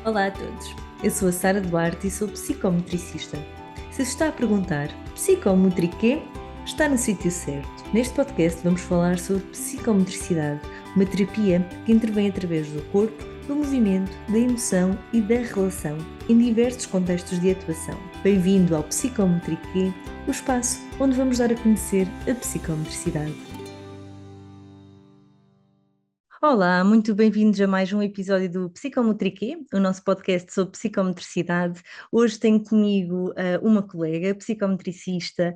Olá a todos, eu sou a Sara Duarte e sou psicometricista. Se se está a perguntar, psicometriquê? Está no sítio certo. Neste podcast vamos falar sobre psicometricidade, uma terapia que intervém através do corpo, do movimento, da emoção e da relação, em diversos contextos de atuação. Bem-vindo ao Psicometriquê, o espaço onde vamos dar a conhecer a psicometricidade. Olá, muito bem-vindos a mais um episódio do Psicometriquê, o nosso podcast sobre psicometricidade. Hoje tenho comigo uma colega, psicometricista,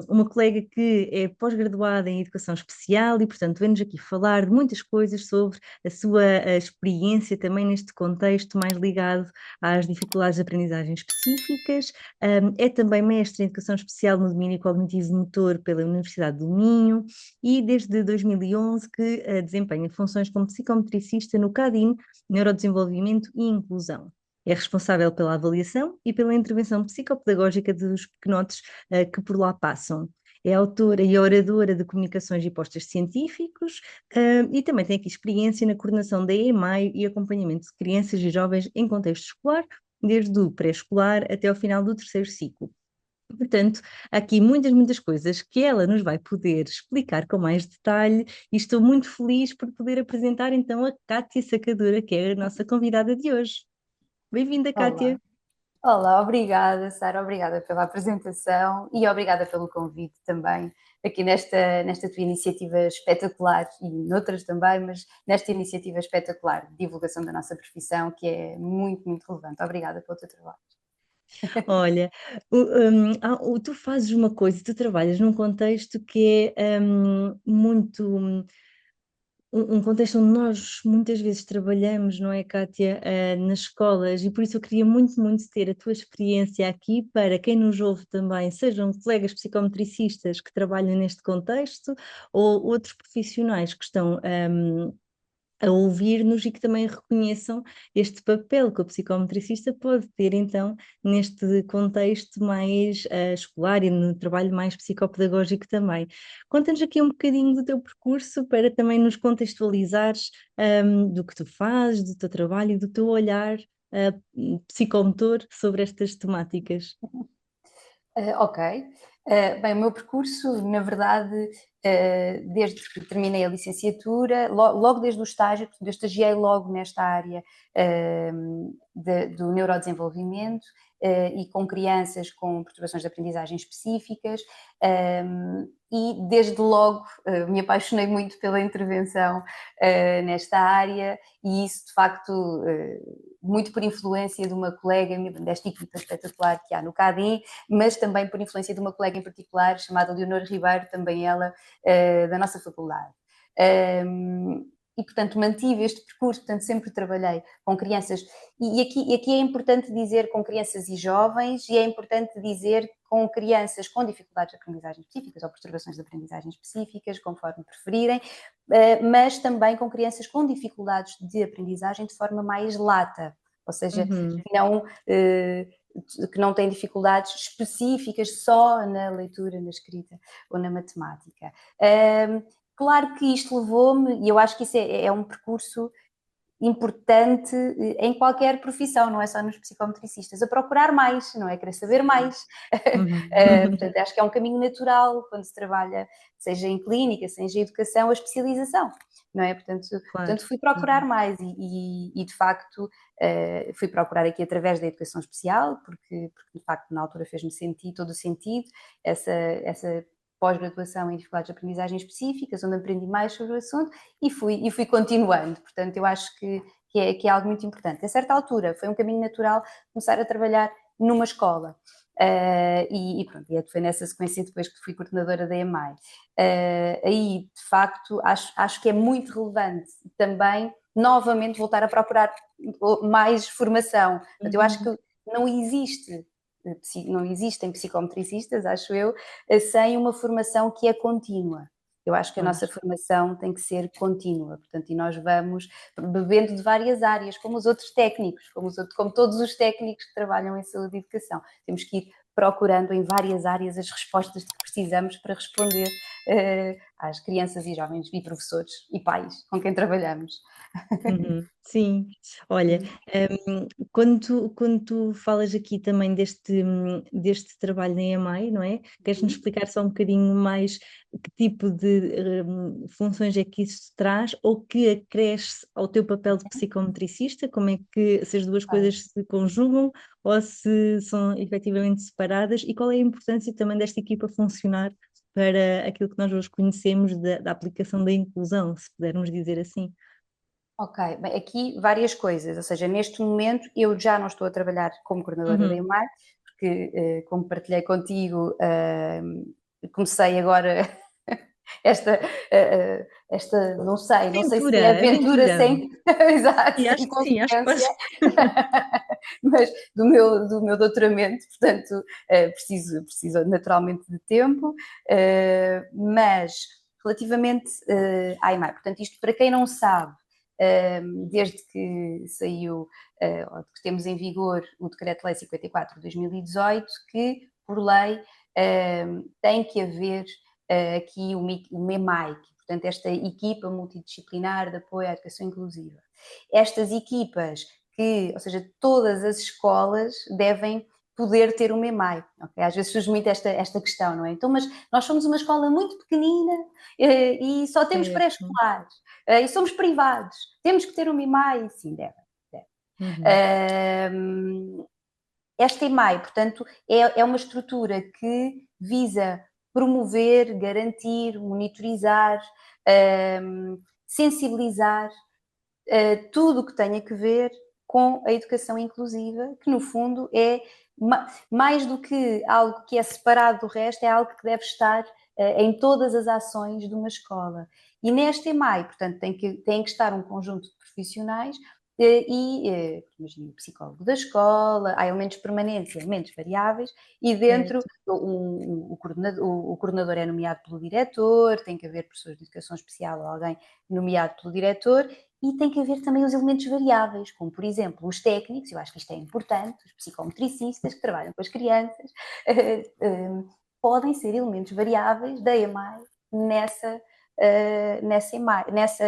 uma colega que é pós-graduada em Educação Especial e, portanto, vem-nos aqui falar de muitas coisas sobre a sua experiência também neste contexto mais ligado às dificuldades de aprendizagem específicas. É também mestre em Educação Especial no domínio cognitivo-motor pela Universidade do Minho e desde 2011 que desempenha funções como psicometricista no CADIN, Neurodesenvolvimento e Inclusão. É responsável pela avaliação e pela intervenção psicopedagógica dos pequenotes que por lá passam. É autora e oradora de comunicações e postas científicos e também tem aqui experiência na coordenação da EMAI e acompanhamento de crianças e jovens em contexto escolar, desde o pré-escolar até ao final do terceiro ciclo. Portanto, há aqui muitas coisas que ela nos vai poder explicar com mais detalhe e estou muito feliz por poder apresentar então a Cátia Sacadura, que é a nossa convidada de hoje. Bem-vinda, Olá. Cátia. Olá, obrigada, Sara, obrigada pela apresentação e obrigada pelo convite também aqui nesta tua iniciativa espetacular e noutras também, mas nesta iniciativa espetacular de divulgação da nossa profissão que é muito relevante. Obrigada pelo teu trabalho. Olha, tu fazes uma coisa, tu trabalhas num contexto que é muito um contexto onde nós muitas vezes trabalhamos, não é, Cátia, nas escolas, e por isso eu queria muito ter a tua experiência aqui para quem nos ouve também, sejam colegas psicometricistas que trabalham neste contexto ou outros profissionais que estão a ouvir-nos e que também reconheçam este papel que o psicometricista pode ter, então, neste contexto mais escolar e no trabalho mais psicopedagógico também. Conta-nos aqui um bocadinho do teu percurso para também nos contextualizares do que tu fazes, do teu trabalho e do teu olhar psicomotor sobre estas temáticas. Ok. Bem, o meu percurso, na verdade, desde que terminei a licenciatura, logo desde o estágio, eu estagiei logo nesta área do neurodesenvolvimento e com crianças com perturbações de aprendizagem específicas, e desde logo me apaixonei muito pela intervenção nesta área, e isso de facto muito por influência de uma colega desta equipa espetacular que há no CADIM, mas também por influência de uma colega em particular, chamada Leonor Ribeiro, também ela da nossa faculdade. E, portanto, mantive este percurso, portanto, sempre trabalhei com crianças, e aqui é importante dizer com crianças e jovens, e é importante dizer com crianças com dificuldades de aprendizagem específicas ou perturbações de aprendizagem específicas, conforme preferirem, mas também com crianças com dificuldades de aprendizagem de forma mais lata, ou seja, Uhum. que não têm dificuldades específicas só na leitura, na escrita ou na matemática. Claro que isto levou-me, e eu acho que isso é um percurso importante em qualquer profissão, não é só nos psicometricistas, a procurar mais, não é? Querer saber mais. Uhum. Portanto, acho que é um caminho natural quando se trabalha, seja em clínica, seja em educação, a especialização, não é? Claro. Portanto fui procurar mais e de facto fui procurar aqui através da educação especial, porque de facto na altura fez-me sentir todo o sentido essa pós-graduação em dificuldades de aprendizagem específicas, onde aprendi mais sobre o assunto e fui continuando. Portanto, eu acho que é algo muito importante. A certa altura, foi um caminho natural começar a trabalhar numa escola. Pronto, e foi nessa sequência depois que fui coordenadora da EMAI. Aí, de facto, acho que é muito relevante também, novamente, voltar a procurar mais formação. Portanto, eu acho Uhum. que não existe não existem psicometricistas, acho eu, sem uma formação que é contínua. Eu acho que a Claro. nossa formação tem que ser contínua, portanto, e nós vamos bebendo de várias áreas, como os outros técnicos, como todos os técnicos que trabalham em saúde e educação. Temos que ir procurando em várias áreas as respostas de que precisamos para responder às crianças e jovens e professores e pais com quem trabalhamos. Uhum, sim, olha, quando tu falas aqui também deste trabalho na EMAI, não é? Queres-nos Uhum. explicar só um bocadinho mais que tipo de funções é que isso traz ou que acresce ao teu papel de psicometricista? Como é que se as duas coisas se conjugam ou se são efetivamente separadas? E qual é a importância também desta equipa funcionar para aquilo que nós hoje conhecemos da aplicação da inclusão, se pudermos dizer assim? Ok, bem, aqui várias coisas, ou seja, neste momento eu já não estou a trabalhar como coordenadora da Uhum. EMAR, porque, como partilhei contigo, comecei agora não sei se é Aventura, aventura aventura. sem, exato, E sem acho que sim, acho que consequência, podes. mas do meu doutoramento, portanto, preciso naturalmente de tempo, mas relativamente à EMAR, portanto, isto para quem não sabe, desde que saiu, ou que temos em vigor o Decreto-Lei 54 de 2018, que, por lei, tem que haver aqui o MEMAI, portanto, esta equipa multidisciplinar de apoio à educação inclusiva. Estas equipas ou seja, todas as escolas devem poder ter um MEMAI. Okay? Às vezes surge muito esta questão, não é? Então, mas nós somos uma escola muito pequenina e só temos Certo. pré-escolares e somos privados. Temos que ter um MEMAI? Sim, deve. Uhum. Esta EMAI, portanto, é uma estrutura que visa promover, garantir, monitorizar, sensibilizar tudo o que tenha que ver com a educação inclusiva, que no fundo é mais do que algo que é separado do resto, é algo que deve estar em todas as ações de uma escola. E nesta EMAI, portanto, tem que estar um conjunto de profissionais imagina, o psicólogo da escola, há elementos permanentes e elementos variáveis, e dentro Certo. o coordenador é nomeado pelo diretor, tem que haver professores de educação especial ou alguém nomeado pelo diretor, e tem que haver também os elementos variáveis, como por exemplo os técnicos, eu acho que isto é importante, os psicometricistas que trabalham com as crianças, podem ser elementos variáveis da EMAI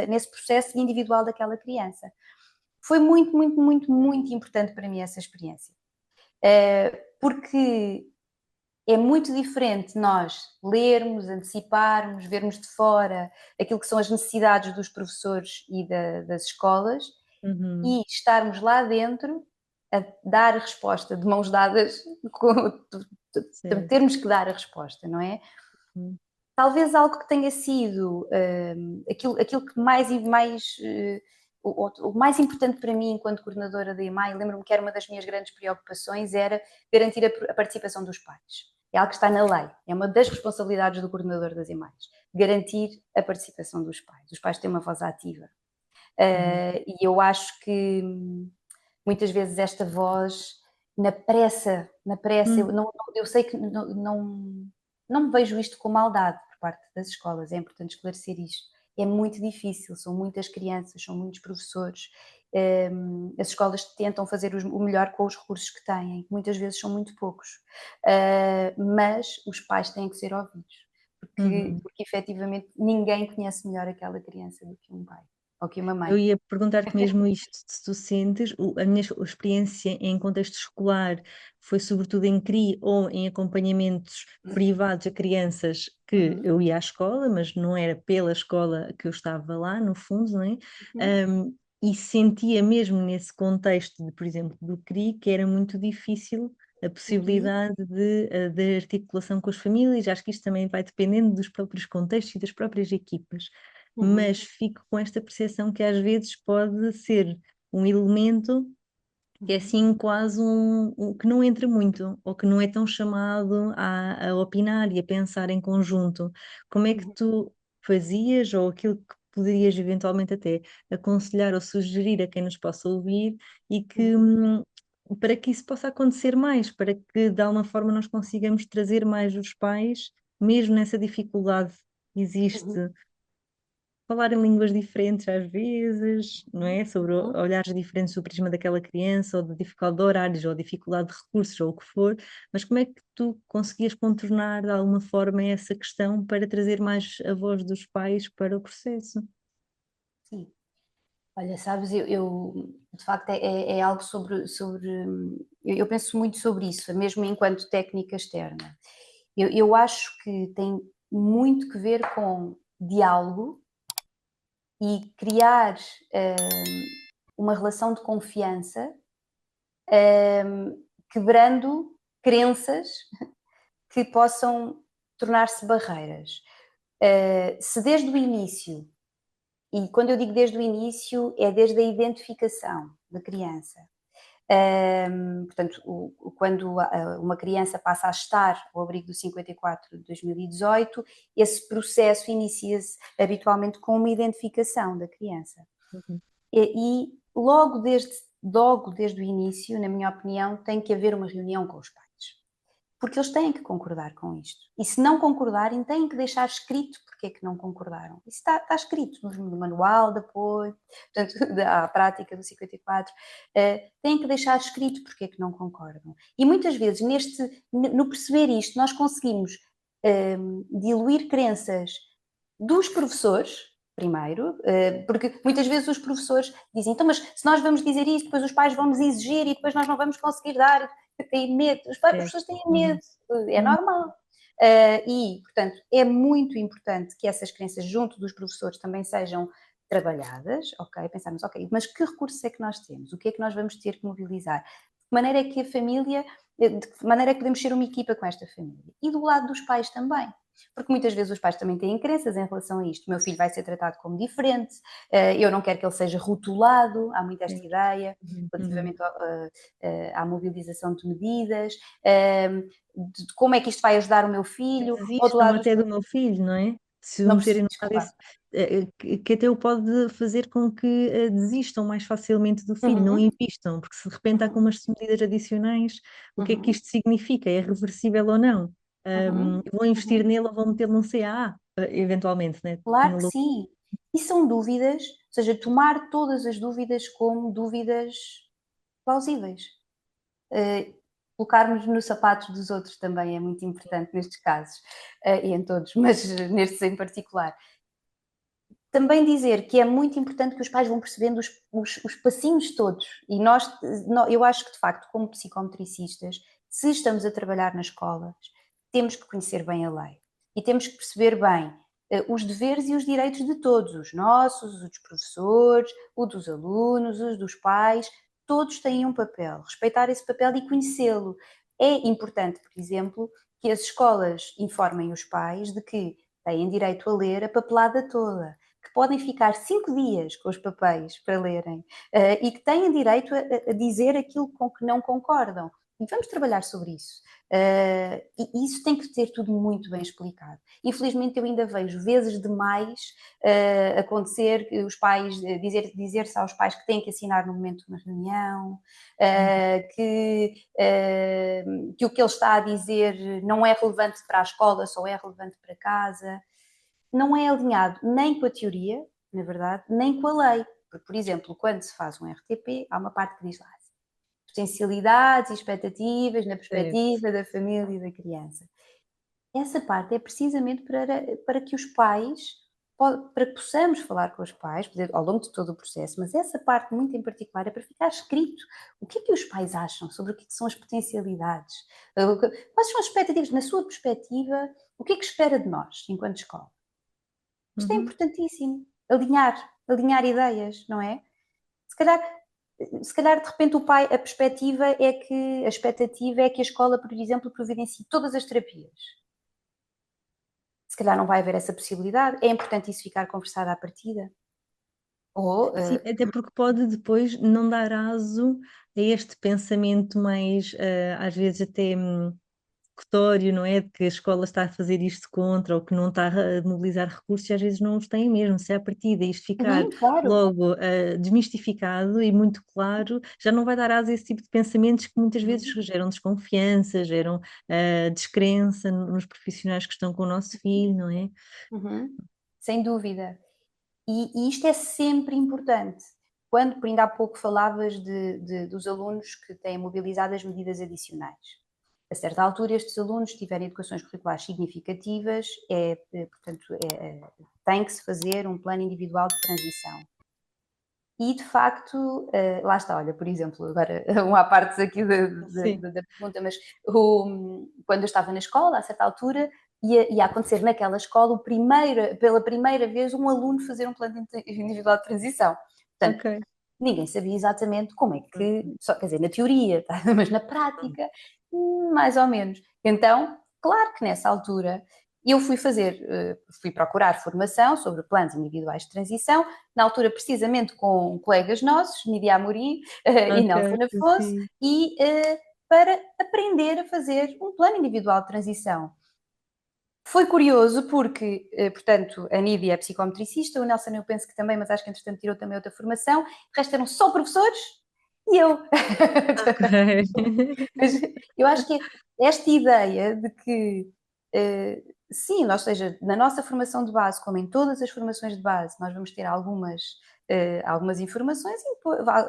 nesse processo individual daquela criança. Foi muito, muito, muito, muito importante para mim essa experiência, porque é muito diferente nós lermos, anteciparmos, vermos de fora aquilo que são as necessidades dos professores e das escolas Uhum. e estarmos lá dentro a dar a resposta de mãos dadas, Certo. termos que dar a resposta, não é? Uhum. Talvez algo que tenha sido aquilo que mais e mais o mais importante para mim enquanto coordenadora da EMAI, lembro-me que era uma das minhas grandes preocupações, era garantir a participação dos pais. É algo que está na lei, é uma das responsabilidades do coordenador das EMAIs, garantir a participação dos pais. Os pais têm uma voz ativa. Uhum. E eu acho que muitas vezes esta voz, na pressa, Uhum. eu sei que não vejo isto com maldade por parte das escolas, é importante esclarecer isto. É muito difícil, são muitas crianças, são muitos professores. As escolas tentam fazer o melhor com os recursos que têm, que muitas vezes são muito poucos. Mas os pais têm que ser ouvidos, porque, Uhum. porque efetivamente ninguém conhece melhor aquela criança do que um pai ou que uma Eu mãe. ia perguntar-te mesmo isto, se tu sentes, a minha experiência em contexto escolar foi sobretudo em CRI ou em acompanhamentos privados a crianças que Uhum, eu ia à escola, mas não era pela escola que eu estava lá, no fundo, não é? uhum, E sentia mesmo nesse contexto, por exemplo, do CRI, que era muito difícil a uhum, possibilidade de articulação com as famílias. Acho que isto também vai dependendo dos próprios contextos e das próprias equipas, uhum, mas fico com esta percepção que às vezes pode ser um elemento que é uhum, assim quase que não entra muito, ou que não é tão chamado a opinar e a pensar em conjunto. Como é que uhum, tu fazias, ou aquilo que poderias eventualmente até aconselhar ou sugerir a quem nos possa ouvir, e que uhum, para que isso possa acontecer mais, para que de alguma forma nós consigamos trazer mais os pais, mesmo nessa dificuldade que existe. uhum. falar em línguas diferentes às vezes, não é? Sobre Uhum. olhares diferentes do prisma daquela criança, ou de dificuldade de horários, ou dificuldade de recursos, ou o que for, mas como é que tu conseguias contornar de alguma forma essa questão para trazer mais a voz dos pais para o processo? Sim. Olha, sabes, de facto é algo eu penso muito sobre isso, mesmo enquanto técnica externa. Eu acho que tem muito que ver com diálogo e criar uma relação de confiança, quebrando crenças que possam tornar-se barreiras. Se desde o início, e quando eu digo desde o início, é desde a identificação da criança. Portanto, quando uma criança passa a estar ao abrigo do 54 de 2018, esse processo inicia-se habitualmente com uma identificação da criança. Uhum. E logo desde o início, na minha opinião, tem que haver uma reunião com os pais. Porque eles têm que concordar com isto. E se não concordarem, têm que deixar escrito porque é que não concordaram. Isso está escrito no manual de apoio, portanto, à prática do 54. Têm que deixar escrito porque é que não concordam. E muitas vezes, no perceber isto, nós conseguimos diluir crenças dos professores, primeiro, porque muitas vezes os professores dizem, então, mas se nós vamos dizer isto, depois os pais vão nos exigir e depois nós não vamos conseguir dar, têm medo, os Certo. professores têm Uhum. medo, é Uhum. normal. E, portanto, é muito importante que essas crenças junto dos professores também sejam trabalhadas, ok? Pensarmos, ok, mas que recursos é que nós temos? O que é que nós vamos ter que mobilizar? De que maneira é que a família, de que maneira é que podemos ser uma equipa com esta família? E do lado dos pais também. Porque muitas vezes os pais também têm crenças em relação a isto. O meu filho vai ser tratado como diferente, eu não quero que ele seja rotulado, há muito esta Certo. ideia Uhum. Uhum. relativamente à mobilização de medidas, de como é que isto vai ajudar o meu filho, ou do Desistam lado dos até do meu filho, não é? Se o não meterem preciso, no lado desculpa. que até o pode fazer com que desistam mais facilmente do filho, não Uhum, invistam, porque se de repente há com uhum, umas medidas adicionais, o que é que uhum, isto significa? É reversível ou não? uhum, Vão investir uhum. nele ou vão metê-lo num CAA, eventualmente, né? Claro que No- sim. E são dúvidas, ou seja, tomar todas as dúvidas como dúvidas plausíveis. Uh, Colocarmos nos sapatos dos outros também é muito importante nestes casos, e em todos, mas nestes em particular. Também dizer que é muito importante que os pais vão percebendo os passinhos todos, e eu acho que de facto, como psicometricistas, se estamos a trabalhar nas escolas, temos que conhecer bem a lei e temos que perceber bem os deveres e os direitos de todos, os nossos, os dos professores, o dos alunos, os dos pais, todos têm um papel, respeitar esse papel e conhecê-lo. É importante, por exemplo, que as escolas informem os pais de que têm direito a ler a papelada toda, que podem ficar 5 dias com os papéis para lerem, e que têm direito a dizer aquilo com que não concordam. E vamos trabalhar sobre isso. E isso tem que ter tudo muito bem explicado. Infelizmente, eu ainda vejo vezes demais acontecer que os pais, dizer-se aos pais que têm que assinar no momento de uma reunião, que o que ele está a dizer não é relevante para a escola, só é relevante para casa. Não é alinhado nem com a teoria, na verdade, nem com a lei. Porque, por exemplo, quando se faz um RTP, há uma parte que diz lá potencialidades e expectativas na Certo. perspectiva da família e da criança. Essa parte é precisamente para que os pais, para que possamos falar com os pais ao longo de todo o processo, mas essa parte muito em particular é para ficar escrito o que é que os pais acham sobre o que são as potencialidades, quais são as expectativas, na sua perspectiva, o que é que espera de nós enquanto escola. Isto é Uhum. importantíssimo. Alinhar ideias, não é? Se calhar, se calhar, de repente, a expectativa é que a escola, por exemplo, providencie todas as terapias. Se calhar não vai haver essa possibilidade. É importante isso ficar conversado à partida. Ou, Sim, até porque pode depois não dar aso a este pensamento mais, às vezes até executório, não é? De que a escola está a fazer isto contra ou que não está a mobilizar recursos e às vezes não os tem mesmo. Se é a partir isto ficar claro. logo desmistificado e muito claro, já não vai dar aso a esse tipo de pensamentos que muitas vezes Uhum, geram desconfiança, geram descrença nos profissionais que estão com o nosso filho, não é? uhum. Sem dúvida. E isto é sempre importante. Quando, por ainda há pouco, falavas dos alunos que têm mobilizado as medidas adicionais. A certa altura, estes alunos tiverem educações curriculares significativas, portanto, tem que se fazer um plano individual de transição. E, de facto, lá está, olha, por exemplo, agora uma à parte aqui da pergunta, mas quando eu estava na escola, a certa altura, ia acontecer naquela escola, pela primeira vez, um aluno fazer um plano individual de transição. Portanto, Ok. ninguém sabia exatamente como é que, só, quer dizer, na teoria, tá? Mas na prática, mais ou menos. Então, claro que nessa altura eu fui procurar formação sobre planos individuais de transição, na altura precisamente com colegas nossos, Nídia Amorim e Ok, Nelson Afonso, sim. e para aprender a fazer um plano individual de transição. Foi curioso porque, portanto, a Nídia é psicometricista, o Nelson eu penso que também, mas acho que entretanto tirou também outra formação, o resto eram só professores e eu. Ok. Mas eu acho que esta ideia de que, sim, ou seja, na nossa formação de base, como em todas as formações de base, nós vamos ter algumas informações,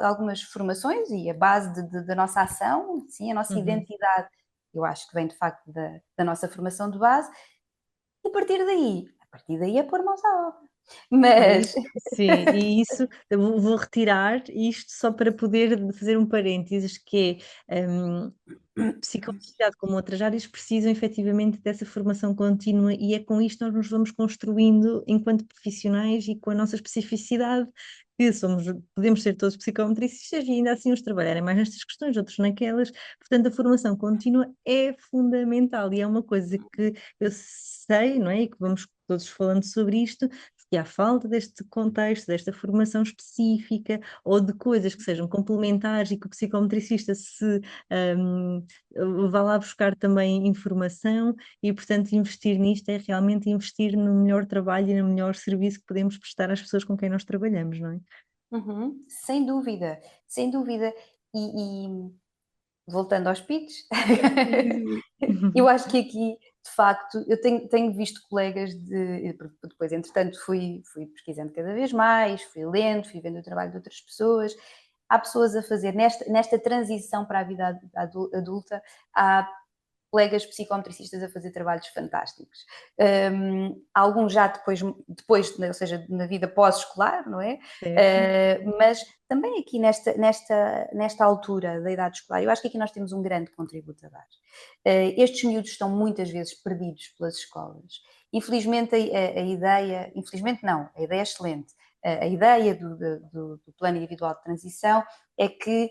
algumas formações e a base da nossa ação, sim, a nossa identidade, eu acho que vem de facto da nossa formação de base, e a partir daí é pôr mãos à obra. Olha, Mas, isso, sim, e isso eu vou retirar isto só para poder fazer um parênteses, que é psicomotricidade, como outras áreas, precisam efetivamente dessa formação contínua e é com isto que nós nos vamos construindo enquanto profissionais e com a nossa especificidade, que podemos ser todos psicometricistas e ainda assim uns trabalharem mais nestas questões, outros naquelas. Portanto, a formação contínua é fundamental e é uma coisa que eu sei, não é? E que vamos todos falando sobre isto, que há falta deste contexto, desta formação específica ou de coisas que sejam complementares e que o psicometricista se vá lá buscar também informação e, portanto, investir nisto é realmente investir no melhor trabalho e no melhor serviço que podemos prestar às pessoas com quem nós trabalhamos, não é? sem dúvida, sem dúvida. E voltando aos pitch, Sim. eu acho que aqui, de facto, eu tenho visto colegas depois, entretanto, fui pesquisando cada vez mais, fui lendo, fui vendo o trabalho de outras pessoas. Há pessoas a fazer, nesta transição para a vida adulta, há colegas psicometricistas a fazer trabalhos fantásticos. Alguns já depois, ou seja, na vida pós-escolar, não é? Certo. Mas também aqui nesta altura da idade escolar, eu acho que aqui nós temos um grande contributo a dar. Estes miúdos estão muitas vezes perdidos pelas escolas. Infelizmente a ideia, infelizmente não, a ideia é excelente. A ideia do plano individual de transição é que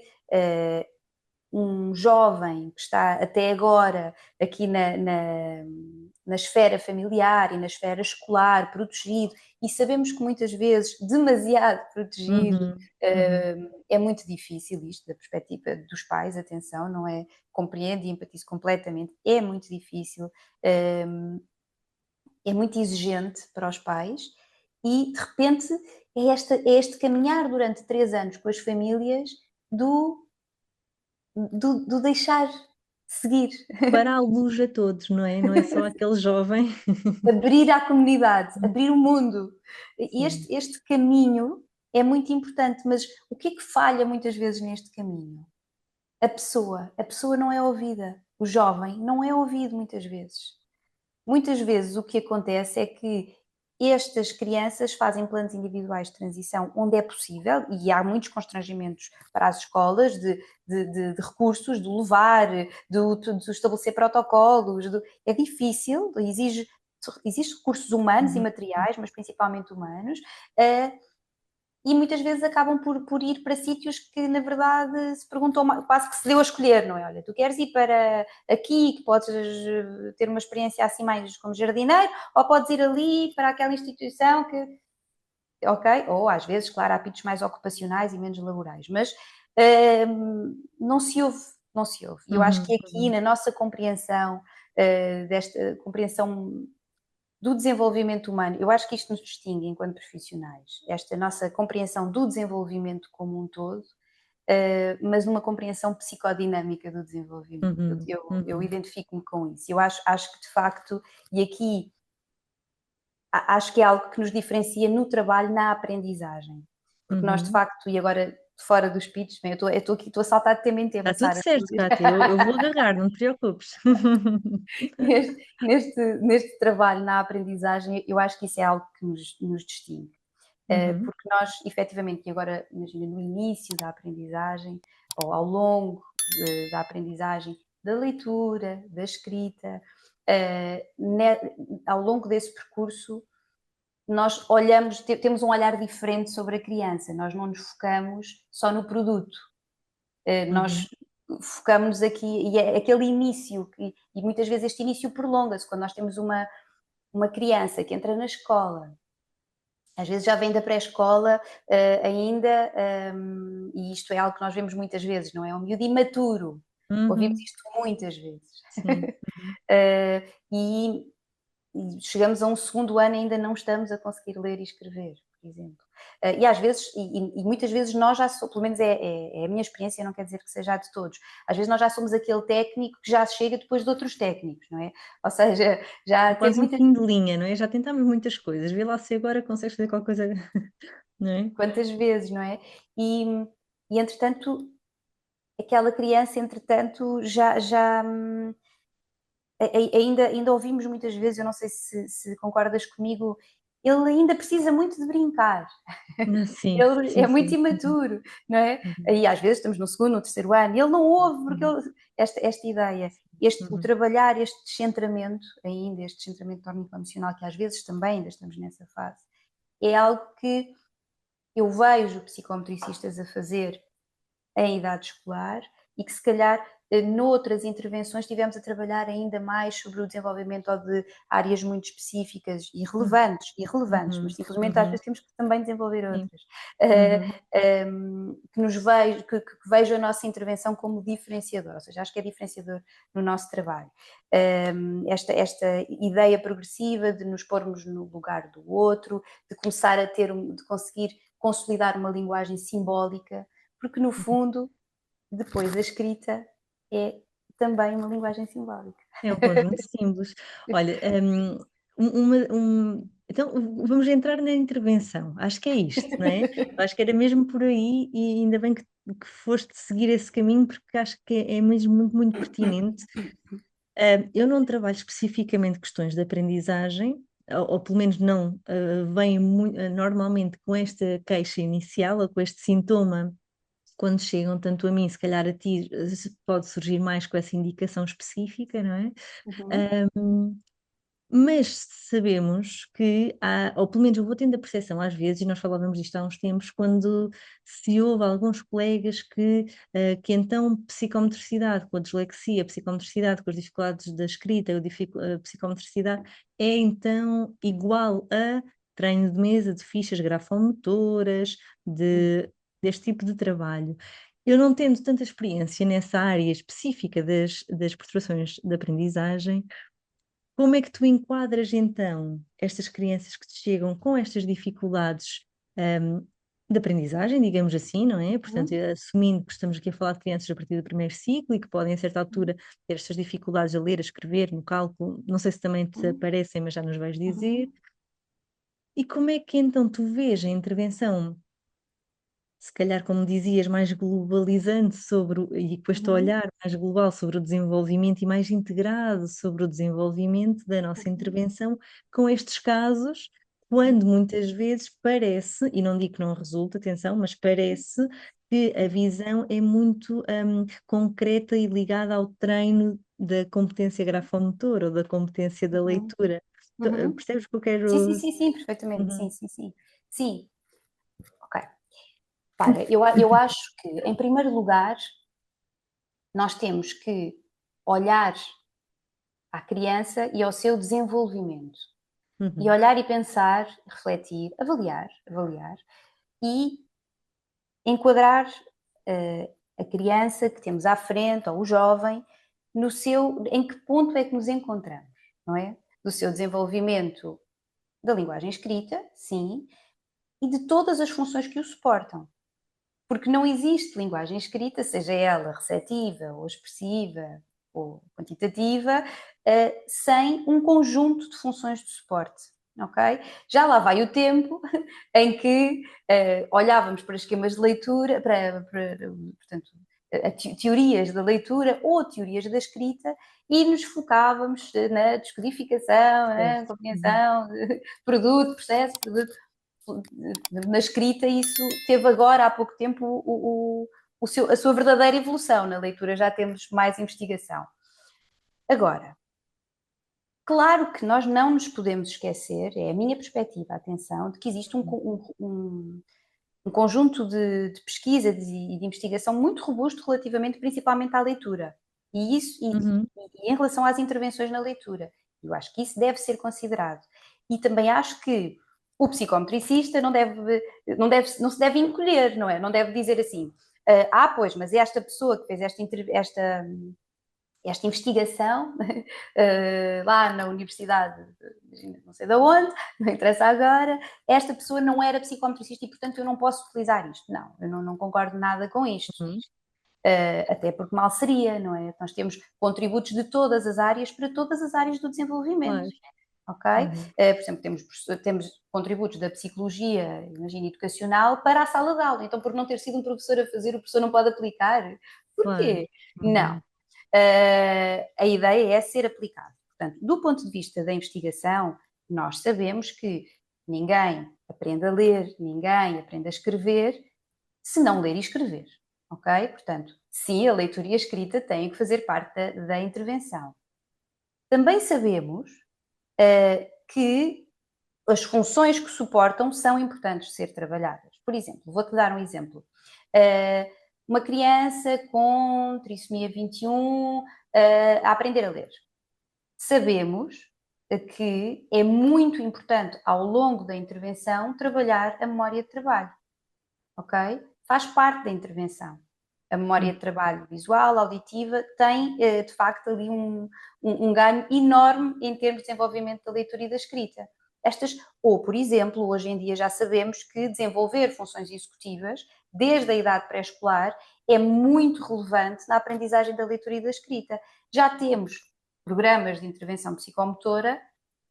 um jovem que está até agora aqui na esfera familiar e na esfera escolar, protegido, e sabemos que muitas vezes demasiado protegido, Uhum, uhum. é muito difícil isto, da perspectiva dos pais, atenção, não é? Compreendo e empatizo completamente, é muito difícil, é muito exigente para os pais, e de repente é este caminhar durante 3 anos com as famílias do deixar seguir, Para a luz a todos, não é? Não é só aquele jovem. abrir à comunidade, abrir o mundo. Sim. Este caminho é muito importante, mas o que é que falha muitas vezes neste caminho? A pessoa não é ouvida, o jovem não é ouvido muitas vezes. Muitas vezes o que acontece é que estas crianças fazem planos individuais de transição onde é possível, e há muitos constrangimentos para as escolas de recursos, de levar, de estabelecer protocolos. É difícil, exige recursos humanos e Uhum. materiais, mas principalmente humanos, eh, e muitas vezes acabam por ir para sítios que, na verdade, se perguntam, quase que se deu a escolher, não é? Olha, tu queres ir para aqui, que podes ter uma experiência assim mais como jardineiro, ou podes ir ali para aquela instituição que, ok, ou às vezes, claro, há pitos mais ocupacionais e menos laborais, mas não se ouve, não se ouve. E eu acho Uhum, que aqui, uhum. na nossa compreensão, desta compreensão do desenvolvimento humano, eu acho que isto nos distingue enquanto profissionais, esta nossa compreensão do desenvolvimento como um todo, mas numa compreensão psicodinâmica do desenvolvimento. Eu, Uhum, eu, eu uhum. identifico-me com isso. Eu acho que de facto, e aqui acho que é algo que nos diferencia no trabalho, na aprendizagem. Porque nós, de facto, e agora fora dos pitches, bem, eu estou aqui, estou a saltar de tema em tema, Está tudo Sara. certo, Cátia, eu vou agarrar, não te preocupes. Neste trabalho, na aprendizagem, eu acho que isso é algo que nos distingue. Porque nós, efetivamente, e agora imagina no início da aprendizagem, ou ao longo da aprendizagem, da leitura, da escrita, ao longo desse percurso, nós olhamos, temos um olhar diferente sobre a criança, nós não nos focamos só no produto, nós focamos aqui, e é aquele início, e muitas vezes este início prolonga-se, quando nós temos uma criança que entra na escola, às vezes já vem da pré-escola ainda, e isto é algo que nós vemos muitas vezes, não é? Um miúdo imaturo, ouvimos isto muitas vezes. Sim. E chegamos a um segundo ano e ainda não estamos a conseguir ler e escrever, por exemplo. E às vezes, e muitas vezes nós já somos, pelo menos é a minha experiência, não quer dizer que seja a de todos, às vezes nós já somos aquele técnico que já chega depois de outros técnicos, não é? Ou seja, já É teve quase um muitas... fim de linha, não é? Já tentámos muitas coisas, vê lá se agora consegues fazer qualquer coisa, não é? Quantas vezes, não é? E entretanto, aquela criança, entretanto, ainda ouvimos muitas vezes, eu não sei se concordas comigo, ele ainda precisa muito de brincar. Sim, Ele sim, é muito sim. imaturo, não é? Uhum, E às vezes estamos no segundo, no terceiro ano, e ele não ouve, porque uhum, esta ideia, o uhum, trabalhar este descentramento, ainda este descentramento tórnico-emocional, que às vezes também ainda estamos nessa fase, é algo que eu vejo psicometricistas a fazer em idade escolar e que se calhar noutras intervenções tivemos a trabalhar ainda mais sobre o desenvolvimento ou de áreas muito específicas e relevantes, mas uhum, simplesmente às uhum, vezes temos que também desenvolver sim, outras. uhum, Que vejo a nossa intervenção como diferenciador, ou seja, acho que é diferenciador no nosso trabalho. Esta ideia progressiva de nos pormos no lugar do outro, de começar a de conseguir consolidar uma linguagem simbólica, porque no fundo, depois a escrita é também uma linguagem simbólica. é um conjunto de símbolos. Olha, então vamos entrar na intervenção, acho que é isto, não é? Acho que era mesmo por aí e ainda bem que foste seguir esse caminho, porque acho que é mesmo muito, muito pertinente. Eu não trabalho especificamente questões de aprendizagem, ou pelo menos não, vem normalmente com esta queixa inicial, ou com este sintoma, quando chegam tanto a mim, se calhar a ti, pode surgir mais com essa indicação específica, não é? Uhum, Mas sabemos que há, ou pelo menos eu vou tendo a percepção às vezes, e nós falávamos disto há uns tempos, quando se ouve alguns colegas que então psicomotricidade com a dislexia, psicomotricidade com as dificuldades da escrita, a psicomotricidade é então igual a treino de mesa, de fichas grafomotoras, deste tipo de trabalho. Eu não tendo tanta experiência nessa área específica das perturbações de aprendizagem, como é que tu enquadras então estas crianças que te chegam com estas dificuldades, de aprendizagem, digamos assim, não é? Portanto, uhum, assumindo que estamos aqui a falar de crianças a partir do primeiro ciclo e que podem, a certa uhum, altura, ter estas dificuldades a ler, a escrever, no cálculo, não sei se também te uhum, aparecem, mas já nos vais dizer. uhum, E como é que então tu vês a intervenção, se calhar, como dizias, mais globalizante e com este uhum, olhar mais global sobre o desenvolvimento e mais integrado sobre o desenvolvimento da nossa uhum, intervenção com estes casos, quando muitas vezes parece, e não digo que não resulta, atenção, mas parece que a visão é muito concreta e ligada ao treino da competência grafomotora ou da competência da uhum, leitura. uhum. Percebes o que eu Sim, sim, quero? sim, sim, perfeitamente, sim, Uhum. sim, sim. Sim, ok. Para, eu acho que, em primeiro lugar, nós temos que olhar à criança e ao seu desenvolvimento. E Uhum. olhar e pensar, refletir, avaliar e enquadrar a criança que temos à frente ou o jovem no seu, em que ponto é que nos encontramos, não é? Do seu desenvolvimento da linguagem escrita, sim, e de todas as funções que o suportam. Porque não existe linguagem escrita, seja ela receptiva ou expressiva ou quantitativa, sem um conjunto de funções de suporte. ok? Já lá vai o tempo em que olhávamos para esquemas de leitura, portanto, teorias da leitura ou teorias da escrita e nos focávamos na descodificação, na compreensão, produto, processo, produto. Na escrita isso teve agora, há pouco tempo, a sua verdadeira evolução. Na leitura já temos mais investigação. Agora, claro que nós não nos podemos esquecer, é a minha perspectiva, atenção, de que existe um conjunto de pesquisa e de investigação muito robusto relativamente principalmente à leitura. E em relação às intervenções na leitura. Eu acho que isso deve ser considerado. E também acho que o psicometricista não se deve encolher, não é? Não deve dizer assim, pois, mas esta pessoa que fez esta investigação lá na universidade, não sei de onde, não interessa agora, esta pessoa não era psicometricista e, portanto, eu não posso utilizar isto. Não, eu não concordo nada com isto. Até porque mal seria, não é? Nós temos contributos de todas as áreas para todas as áreas do desenvolvimento. Ok? Por exemplo, temos contributos da psicologia, imagina, educacional para a sala de aula. Então, por não ter sido um professor a fazer, o professor não pode aplicar. Porquê? Não. A ideia é ser aplicado. Portanto, do ponto de vista da investigação, nós sabemos que ninguém aprende a ler, ninguém aprende a escrever, se não ler e escrever, ok? Portanto, sim, a leitura e a escrita têm que fazer parte da intervenção. Também sabemos que as funções que suportam são importantes de ser trabalhadas. Por exemplo, vou-te dar um exemplo. Uma criança com trissomia 21 a aprender a ler. Sabemos que é muito importante, ao longo da intervenção, trabalhar a memória de trabalho, ok? Faz parte da intervenção. A memória de trabalho visual, auditiva, tem, de facto, ali um ganho enorme em termos de desenvolvimento da leitura e da escrita. Ou, por exemplo, hoje em dia já sabemos que desenvolver funções executivas, desde a idade pré-escolar, é muito relevante na aprendizagem da leitura e da escrita. Já temos programas de intervenção psicomotora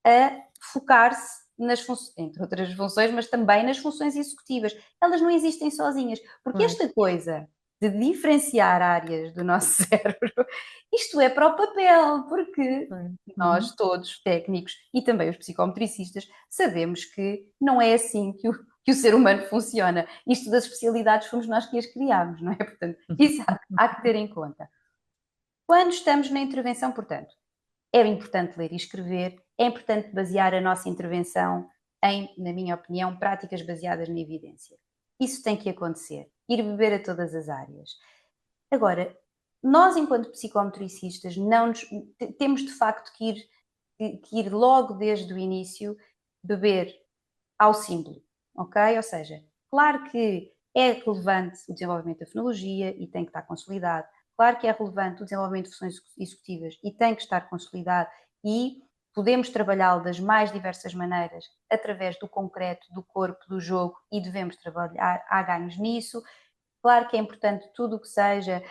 a focar-se entre outras funções, mas também nas funções executivas. Elas não existem sozinhas, porque esta coisa de diferenciar áreas do nosso cérebro, isto é para o papel, porque nós todos, técnicos e também os psicometricistas, sabemos que não é assim que o ser humano funciona. Isto das especialidades fomos nós que as criámos, não é? Portanto, isso há que ter em conta. Quando estamos na intervenção, portanto, é importante ler e escrever, é importante basear a nossa intervenção em, na minha opinião, práticas baseadas na evidência. Isso tem que acontecer, ir beber a todas as áreas. Agora, nós, enquanto psicometricistas, temos de facto que ir logo desde o início beber ao símbolo, ok? Ou seja, claro que é relevante o desenvolvimento da fonologia e tem que estar consolidado. Claro que é relevante o desenvolvimento de funções executivas e tem que estar consolidado e podemos trabalhá-lo das mais diversas maneiras, através do concreto, do corpo, do jogo, e devemos trabalhar, há ganhos nisso. Claro que é importante tudo o que seja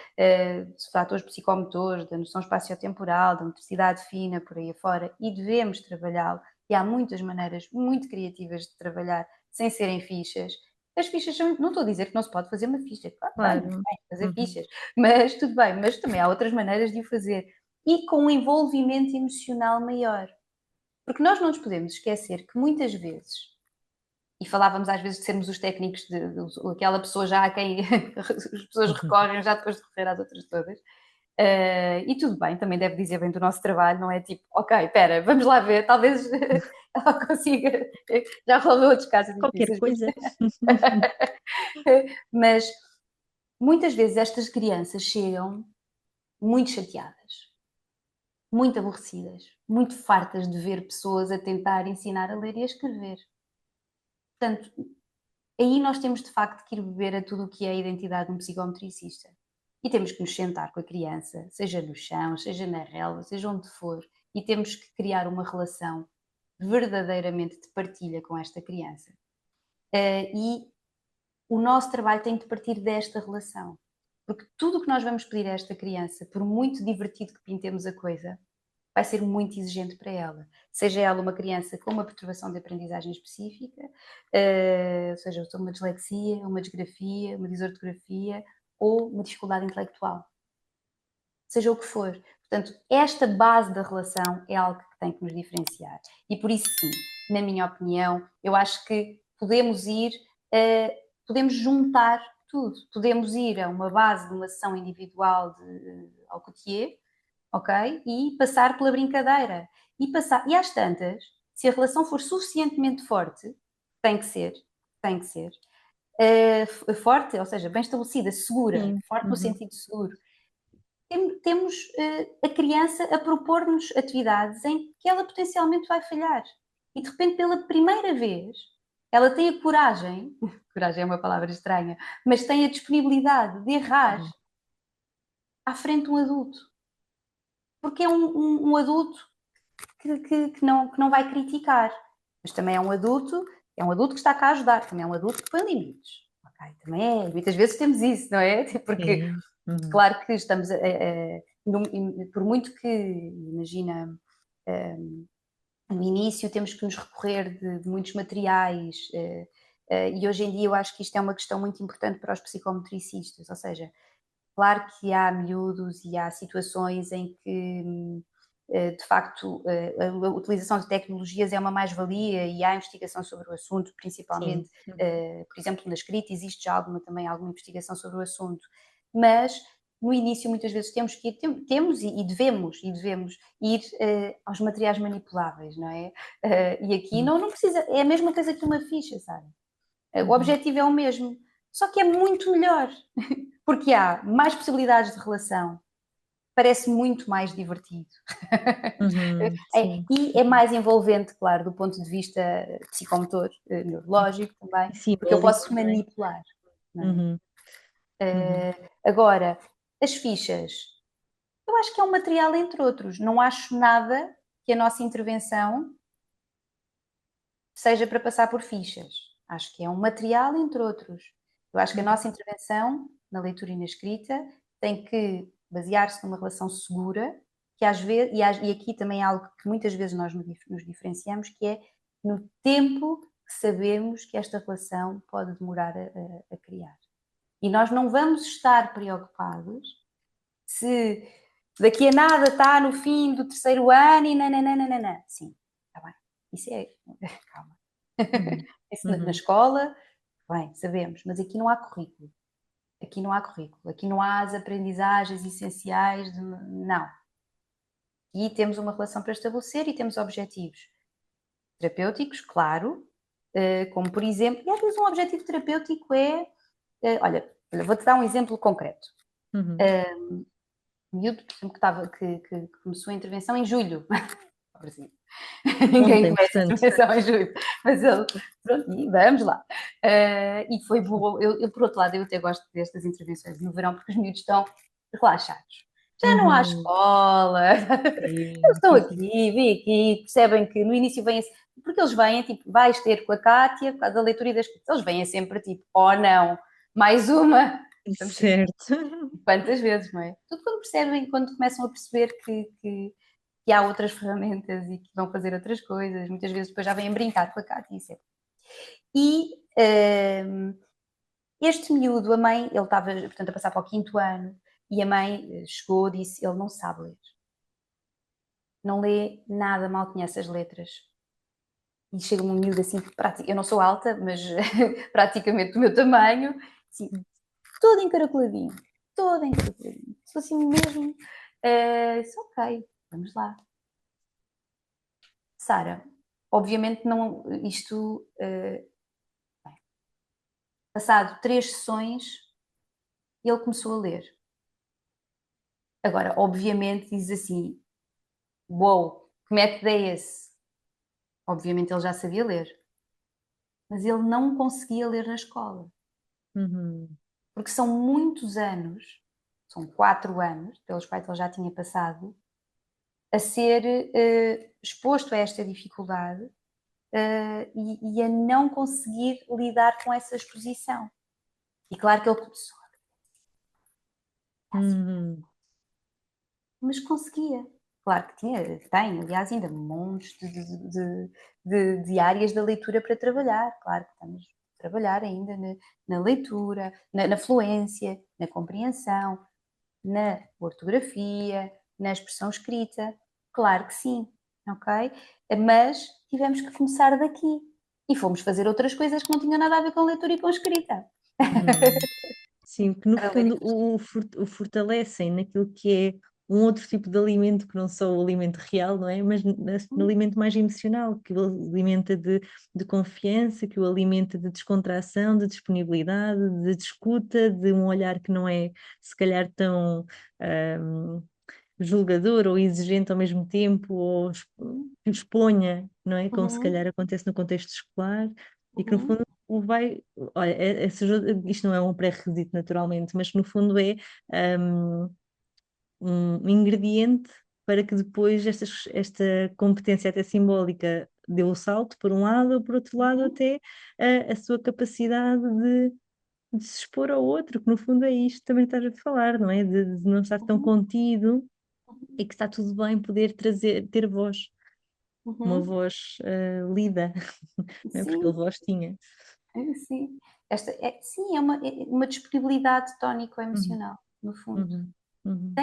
fatores psicomotores, da noção espaciotemporal, da motricidade fina, por aí afora, e devemos trabalhá-lo. E há muitas maneiras muito criativas de trabalhar sem serem fichas. As fichas são, não estou a dizer que não se pode fazer uma ficha, claro, não se pode fazer fichas, mas tudo bem, mas também há outras maneiras de o fazer. E com um envolvimento emocional maior. Porque nós não nos podemos esquecer que muitas vezes, e falávamos às vezes de sermos os técnicos, aquela pessoa já a quem as pessoas recorrem já depois de recorrer às outras todas. E tudo bem, também deve dizer bem do nosso trabalho, não é tipo, ok, espera, vamos lá ver, talvez ela consiga, já resolveu outros casos Qualquer difíceis. coisa. Mas muitas vezes estas crianças chegam muito chateadas, muito aborrecidas, muito fartas de ver pessoas a tentar ensinar a ler e a escrever. Portanto, aí nós temos de facto que ir beber a tudo o que é a identidade de um psicometricista. E temos que nos sentar com a criança, seja no chão, seja na relva, seja onde for, e temos que criar uma relação verdadeiramente de partilha com esta criança. E o nosso trabalho tem de partir desta relação. Porque tudo o que nós vamos pedir a esta criança, por muito divertido que pintemos a coisa, vai ser muito exigente para ela. Seja ela uma criança com uma perturbação de aprendizagem específica, seja uma dislexia, uma disgrafia, uma disortografia ou uma dificuldade intelectual. Seja o que for. Portanto, esta base da relação é algo que tem que nos diferenciar. E por isso, sim, na minha opinião, eu acho que podemos podemos juntar tudo. Podemos ir a uma base de uma sessão individual de Alcotier, ok? E passar pela brincadeira. E às tantas, se a relação for suficientemente forte, tem que ser, forte, ou seja, bem estabelecida, segura, Sim. forte no sentido seguro, temos a criança a propor-nos atividades em que ela potencialmente vai falhar. E de repente, pela primeira vez, ela tem a coragem, coragem é uma palavra estranha, mas tem a disponibilidade de errar à frente de um adulto. Porque é um adulto que não vai criticar, mas também é um adulto que está cá a ajudar, também é um adulto que põe limites. Okay? Também é, muitas vezes temos isso, não é? Porque, claro que estamos por muito que, imagina, no início temos que nos recorrer de muitos materiais, e hoje em dia eu acho que isto é uma questão muito importante para os psicometricistas, ou seja, claro que há miúdos e há situações em que, de facto, a utilização de tecnologias é uma mais-valia e há investigação sobre o assunto, principalmente, por exemplo, na escrita existe já também alguma investigação sobre o assunto, mas no início muitas vezes temos e devemos ir aos materiais manipuláveis, não é? E aqui não precisa, é a mesma coisa que uma ficha, sabe? O objetivo é o mesmo, só que é muito melhor, porque há mais possibilidades de relação, parece muito mais divertido. E é mais envolvente, claro, do ponto de vista psicomotor, neurológico também, porque eu posso manipular. Não é? Agora, as fichas, eu acho que é um material entre outros, não acho nada que a nossa intervenção seja para passar por fichas. Acho que é um material entre outros. Eu acho que a nossa intervenção, na leitura e na escrita, tem que basear-se numa relação segura, que às vezes, e aqui também é algo que muitas vezes nós nos diferenciamos, que é no tempo que sabemos que esta relação pode demorar a criar. E nós não vamos estar preocupados se daqui a nada está no fim do terceiro ano e nananana. Sim, está bem. Isso é... Calma. Isso na escola, bem, sabemos, mas aqui não há currículo. Aqui não há currículo. Aqui não há as aprendizagens essenciais. Não. E temos uma relação para estabelecer e temos objetivos terapêuticos, claro, como por exemplo, e às vezes um objetivo terapêutico olha, vou-te dar um exemplo concreto. Miúdo, por exemplo, que começou a intervenção em julho. Ninguém começa a intervenção em julho, mas ele, pronto, e vamos lá. E foi bom. Eu, por outro lado, eu até gosto destas intervenções no verão, porque os miúdos estão relaxados. Já não há escola, eles estão aqui, vêm aqui, percebem que no início vêm assim, porque eles vêm, tipo, vais ter com a Cátia, por causa da leitura e das coisas, eles vêm sempre, tipo, oh não, mais uma. Certo. Quantas vezes, não é? Tudo quando percebem, quando começam a perceber que há outras ferramentas e que vão fazer outras coisas, muitas vezes depois já vêm brincar com a Cátia, isso é. E este miúdo, a mãe, ele estava, portanto, a passar para o 5º ano, e a mãe chegou e disse, ele não sabe ler. Não lê nada, mal conhece as letras. E chega-me um miúdo assim, eu não sou alta, mas praticamente do meu tamanho, assim, todo encaracoladinho. Sou assim mesmo. Disse, ok, vamos lá. Sara, obviamente não, isto, passado 3 sessões, ele começou a ler. Agora, obviamente, diz assim, uou, que método é esse? Obviamente ele já sabia ler, mas ele não conseguia ler na escola. Porque são muitos anos, são 4 anos, pelos quais ele já tinha passado, a ser exposto a esta dificuldade e a não conseguir lidar com essa exposição. E claro que ele começou a... mas conseguia. Claro que tem, aliás, ainda montes de áreas da leitura para trabalhar. Claro que estamos a trabalhar ainda na leitura, na fluência, na compreensão, na ortografia, na expressão escrita. Claro que sim, ok? Mas tivemos que começar daqui. E fomos fazer outras coisas que não tinham nada a ver com leitura e com escrita. Uhum. Sim, que no Para ler e fundo para escrever. o fortalecem naquilo que é um outro tipo de alimento que não só o alimento real, não é? Mas no alimento mais emocional, que o alimenta de confiança, que o alimenta de descontração, de disponibilidade, de escuta, de um olhar que não é se calhar tão ahm, julgador ou exigente ao mesmo tempo, ou que exponha, não é? Como se Uhum, calhar acontece no contexto escolar, e que no uhum, fundo o vai, olha, isto não é um pré-requisito naturalmente, mas que no fundo é um, um ingrediente para que depois esta competência até simbólica dê o salto por um lado, ou por outro lado uhum, até a sua capacidade de se expor ao outro, que no fundo é isto também que estás a falar, não é? De não estar tão uhum, contido uhum, e que está tudo bem poder ter voz, uma uhum. voz lida, não é? Porque ele Sim, voz tinha. sim. Sim, é uma disponibilidade Uhum, tónico-emocional, no fundo. uhum, uhum,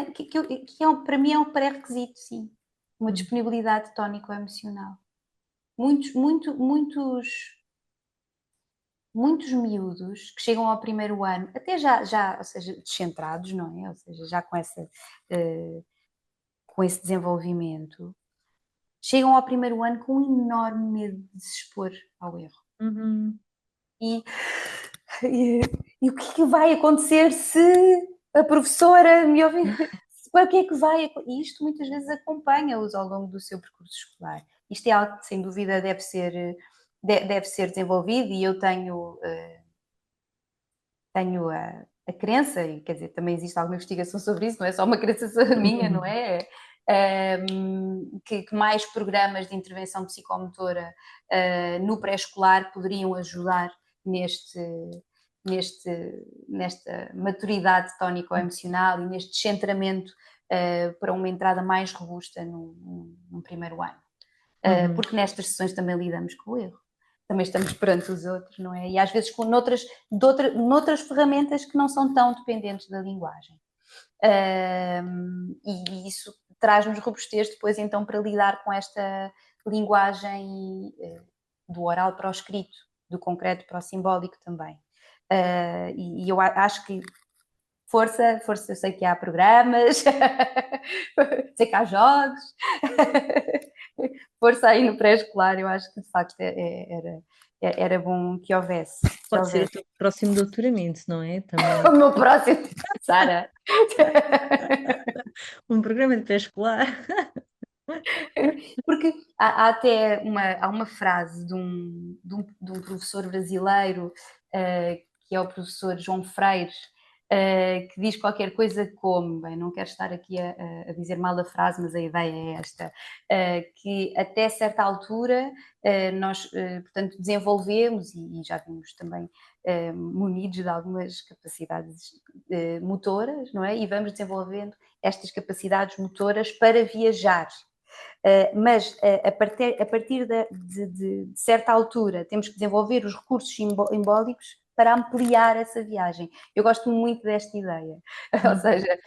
Para mim é um pré-requisito, sim. Uma uhum, disponibilidade tónico-emocional. Muitos miúdos que chegam ao primeiro ano, até já, ou seja, descentrados, não é? Ou seja, já eh, com esse desenvolvimento, chegam ao primeiro ano com um enorme medo de se expor ao erro. uhum. E, e, e o que é que vai acontecer se a professora me ouvir? O que é que vai acontecer? E isto muitas vezes acompanha-os ao longo do seu percurso escolar. Isto é algo que, sem dúvida, deve ser desenvolvido e eu tenho a crença, e quer dizer, também existe alguma investigação sobre isso, não é só uma crença minha, não é? Que mais programas de intervenção psicomotora no pré-escolar poderiam ajudar neste, nesta maturidade tónico-emocional e neste descentramento para uma entrada mais robusta num primeiro ano. Uhum. Porque nestas sessões também lidamos com o erro. Também estamos perante os outros, não é? E às vezes noutras ferramentas que não são tão dependentes da linguagem. E isso traz-nos robustez depois então para lidar com esta linguagem do oral para o escrito, do concreto para o simbólico também. E eu acho que força, força, eu sei que há programas, sei que há jogos, força aí no pré-escolar, eu acho que de facto era bom que houvesse. Que Pode ser o houvesse. teu próximo doutoramento, não é? O Também meu próximo, Sara. um programa de pré-escolar. Porque há até há uma frase de um professor brasileiro, que é o professor João Freire, que diz qualquer coisa como, bem, não quero estar aqui a dizer mal da frase, mas a ideia é esta, que até certa altura nós, portanto, desenvolvemos e já vimos também munidos de algumas capacidades motoras, não é? E vamos desenvolvendo estas capacidades motoras para viajar. Mas a partir de certa altura temos que desenvolver os recursos simbólicos para ampliar essa viagem. Eu gosto muito desta ideia. Ou Uhum, seja,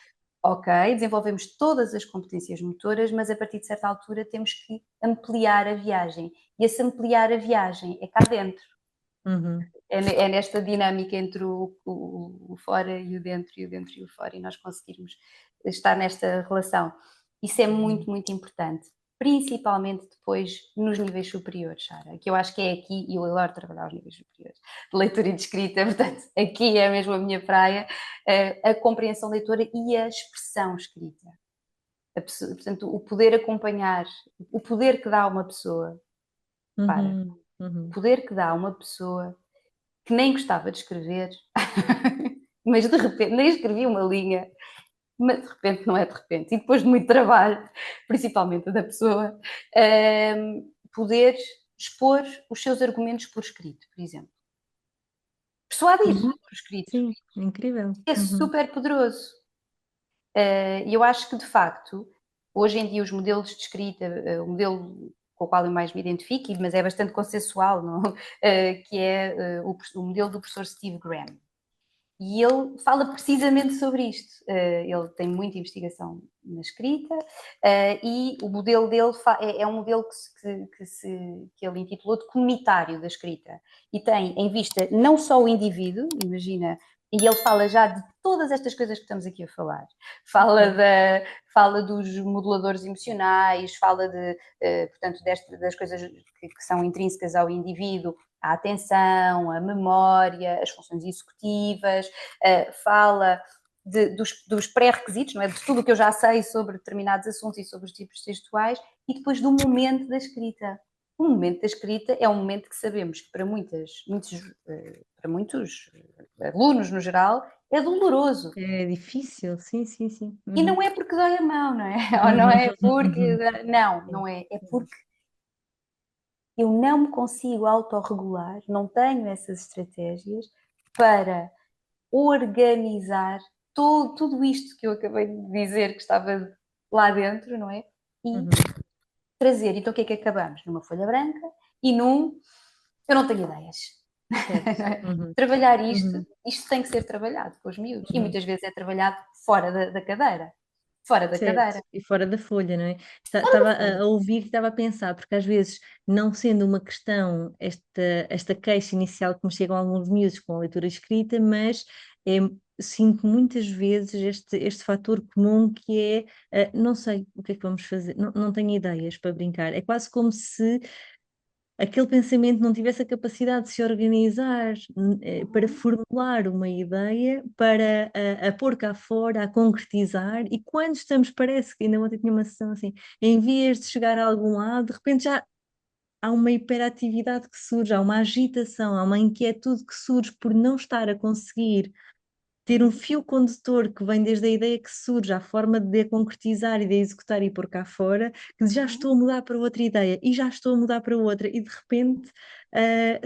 ok, desenvolvemos todas as competências motoras, mas a partir de certa altura temos que ampliar a viagem. E esse ampliar a viagem é cá dentro. uhum, É nesta dinâmica entre o fora e o dentro, e o dentro e o fora, e nós conseguirmos estar nesta relação. Isso é uhum. muito, muito importante, principalmente depois nos níveis superiores, Sara, que eu acho que é aqui, e eu adoro trabalhar os níveis superiores, de leitura e de escrita, portanto, aqui é mesmo a minha praia, a compreensão leitora e a expressão escrita. Portanto, o poder acompanhar, o poder que dá a uma pessoa, para, Uhum, o uhum. poder que dá a uma pessoa que nem gostava de escrever, mas de repente nem escrevia uma linha, mas de repente não é de repente, e depois de muito trabalho, principalmente da pessoa, poder expor os seus argumentos por escrito, por exemplo. Persuadir Uhum. por escrito. Sim, incrível. É Uhum, super poderoso. E eu acho que, de facto, hoje em dia os modelos de escrita, o modelo com o qual eu mais me identifico, mas é bastante consensual, não? Que é o modelo do professor Steve Graham. E ele fala precisamente sobre isto. Ele tem muita investigação na escrita e o modelo dele é um modelo que ele intitulou de comunitário da escrita. E tem em vista não só o indivíduo, imagina, e ele fala já de todas estas coisas que estamos aqui a falar. Fala dos moduladores emocionais, fala portanto, das coisas que são intrínsecas ao indivíduo, a atenção, a memória, as funções executivas, fala dos pré-requisitos, não é? De tudo o que eu já sei sobre determinados assuntos e sobre os tipos textuais, e depois do momento da escrita. O momento da escrita é um momento que sabemos que para muitos alunos, no geral, é doloroso. É difícil, sim, sim, sim. E não é porque dói a mão, não é? Ou não é porque... Não é. É porque eu não me consigo autorregular, não tenho essas estratégias para organizar tudo isto que eu acabei de dizer que estava lá dentro, não é? E trazer. Então o que é que acabamos? Numa folha branca e eu não tenho ideias. Trabalhar isto tem que ser trabalhado com os miúdos. E muitas vezes é trabalhado fora da cadeira. Fora da Certo, cadeira. e fora da folha, não é? Fora Estava da folha. a ouvir e estava a pensar, porque às vezes, não sendo uma questão, esta queixa inicial que me chegam a alguns miúdos com a leitura escrita, mas é, sinto muitas vezes este fator comum que é, não sei o que é que vamos fazer, não tenho ideias para brincar. É quase como se aquele pensamento não tivesse a capacidade de se organizar para formular uma ideia, para a pôr cá fora, a concretizar, e quando estamos, parece que ainda ontem tinha uma sessão assim, em vez de chegar a algum lado, de repente já há uma hiperatividade que surge, há uma agitação, há uma inquietude que surge por não estar a conseguir ter um fio condutor que vem desde a ideia que surge, à forma de a concretizar e de a executar e pôr cá fora, que já estou a mudar para outra ideia e já estou a mudar para outra, e de repente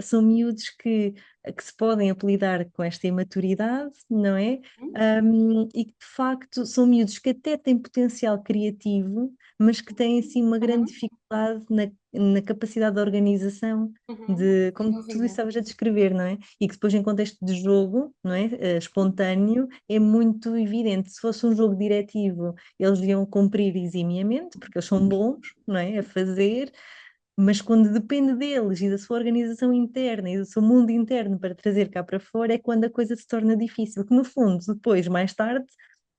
são miúdos que se podem apelidar com esta imaturidade, não é? E que de facto são miúdos que até têm potencial criativo, mas que têm assim uma grande dificuldade na capacidade de organização, Sem como tu dúvida. estavas a descrever, não é? E que depois em contexto de jogo, não é? Espontâneo, é muito evidente. Se fosse um jogo diretivo, eles deviam cumprir eximiamente, porque eles são bons, não é? A fazer, mas quando depende deles e da sua organização interna e do seu mundo interno para trazer cá para fora, é quando a coisa se torna difícil, que no fundo, depois, mais tarde,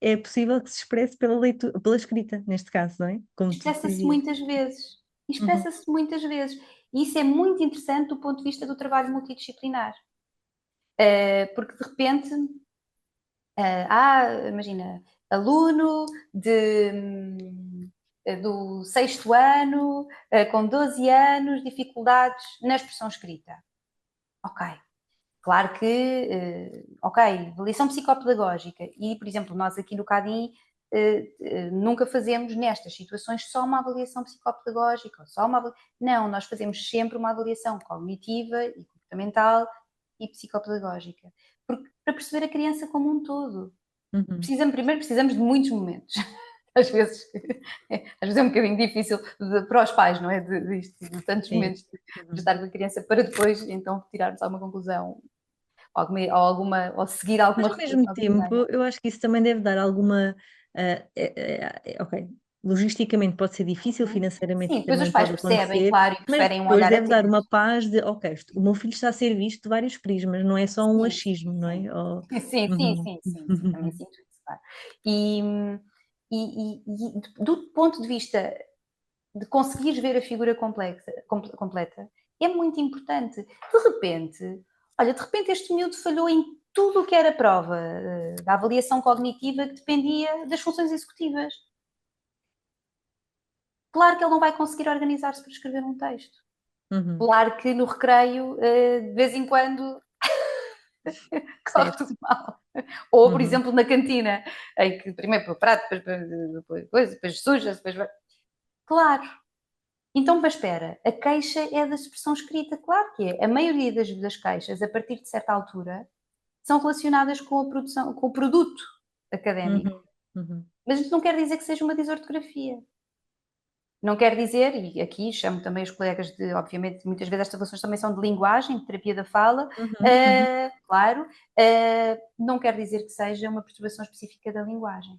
é possível que se expresse pela leitura, pela escrita, neste caso, não é? Como tu Expressa-se dizias. muitas vezes. Uhum, Expressa-se muitas vezes. E isso é muito interessante do ponto de vista do trabalho multidisciplinar. Porque de repente, imagina, aluno do sexto ano, com 12 anos, dificuldades na expressão escrita. Ok. Claro que, avaliação psicopedagógica. E, por exemplo, nós aqui no CADIM nunca fazemos nestas situações só uma avaliação psicopedagógica, Não, nós fazemos sempre uma avaliação cognitiva e comportamental e psicopedagógica. Porque, para perceber a criança como um todo. uhum. Primeiro precisamos de muitos momentos. Às vezes, é um bocadinho difícil para os pais, não é? De tantos Sim. momentos de estar com a criança para depois, então, tirarmos alguma conclusão ou seguir Mas alguma ao mesmo recomendação da tempo, ideia. eu acho que isso também deve dar alguma. Ok, logisticamente pode ser difícil, financeiramente Sim, depois os também pais pode percebem, acontecer, claro, e mas preferem um depois olhar deve dar atento. uma paz de, ok, o meu filho está a ser visto de vários prismas, não é só um Sim, achismo, não sim. é? Oh, Sim, sim, uhum. sim, sim, sim, também sinto isso, claro. E, do ponto de vista de conseguires ver a figura completa, é muito importante. De repente este miúdo falhou em tudo o que era prova da avaliação cognitiva que dependia das funções executivas. Claro que ele não vai conseguir organizar-se para escrever um texto. Uhum. Claro que no recreio, de vez em quando, corre Certo. tudo mal. Ou, por Uhum. exemplo, na cantina, em que primeiro para o prato, depois suja-se, depois vai. Claro. Então, mas espera, a queixa é da expressão escrita, claro que é. A maioria das queixas, a partir de certa altura, são relacionadas com a produção, com o produto académico. Uhum. Uhum. Mas isso não quer dizer que seja uma desortografia. Não quer dizer, e aqui chamo também os colegas de, obviamente, muitas vezes estas relações também são de linguagem, de terapia da fala, claro, não quer dizer que seja uma perturbação específica da linguagem.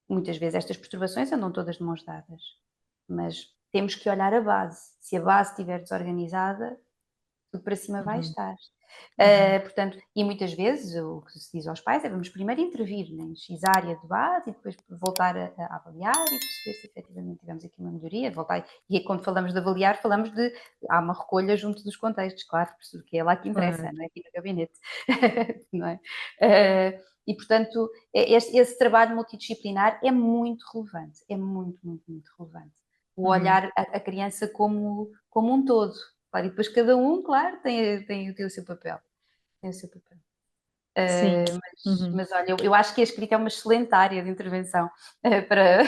Muitas vezes estas perturbações andam todas de mãos dadas, mas temos que olhar a base. Se a base estiver desorganizada, tudo para cima vai estar. Portanto, e muitas vezes o que se diz aos pais é vamos primeiro intervir na cesárea de base e depois voltar a avaliar e perceber se efetivamente tivemos aqui uma melhoria. Voltar, e quando falamos de avaliar, falamos de. Há uma recolha junto dos contextos, claro, porque é lá que interessa, Claro. não é aqui no gabinete. Não é? E, portanto, esse trabalho multidisciplinar é muito relevante, é muito, muito, muito relevante. O olhar a criança como um todo. Claro, e depois cada um, claro, tem o seu papel. Tem o seu papel. Sim. Mas olha, eu acho que a escrita é uma excelente área de intervenção para,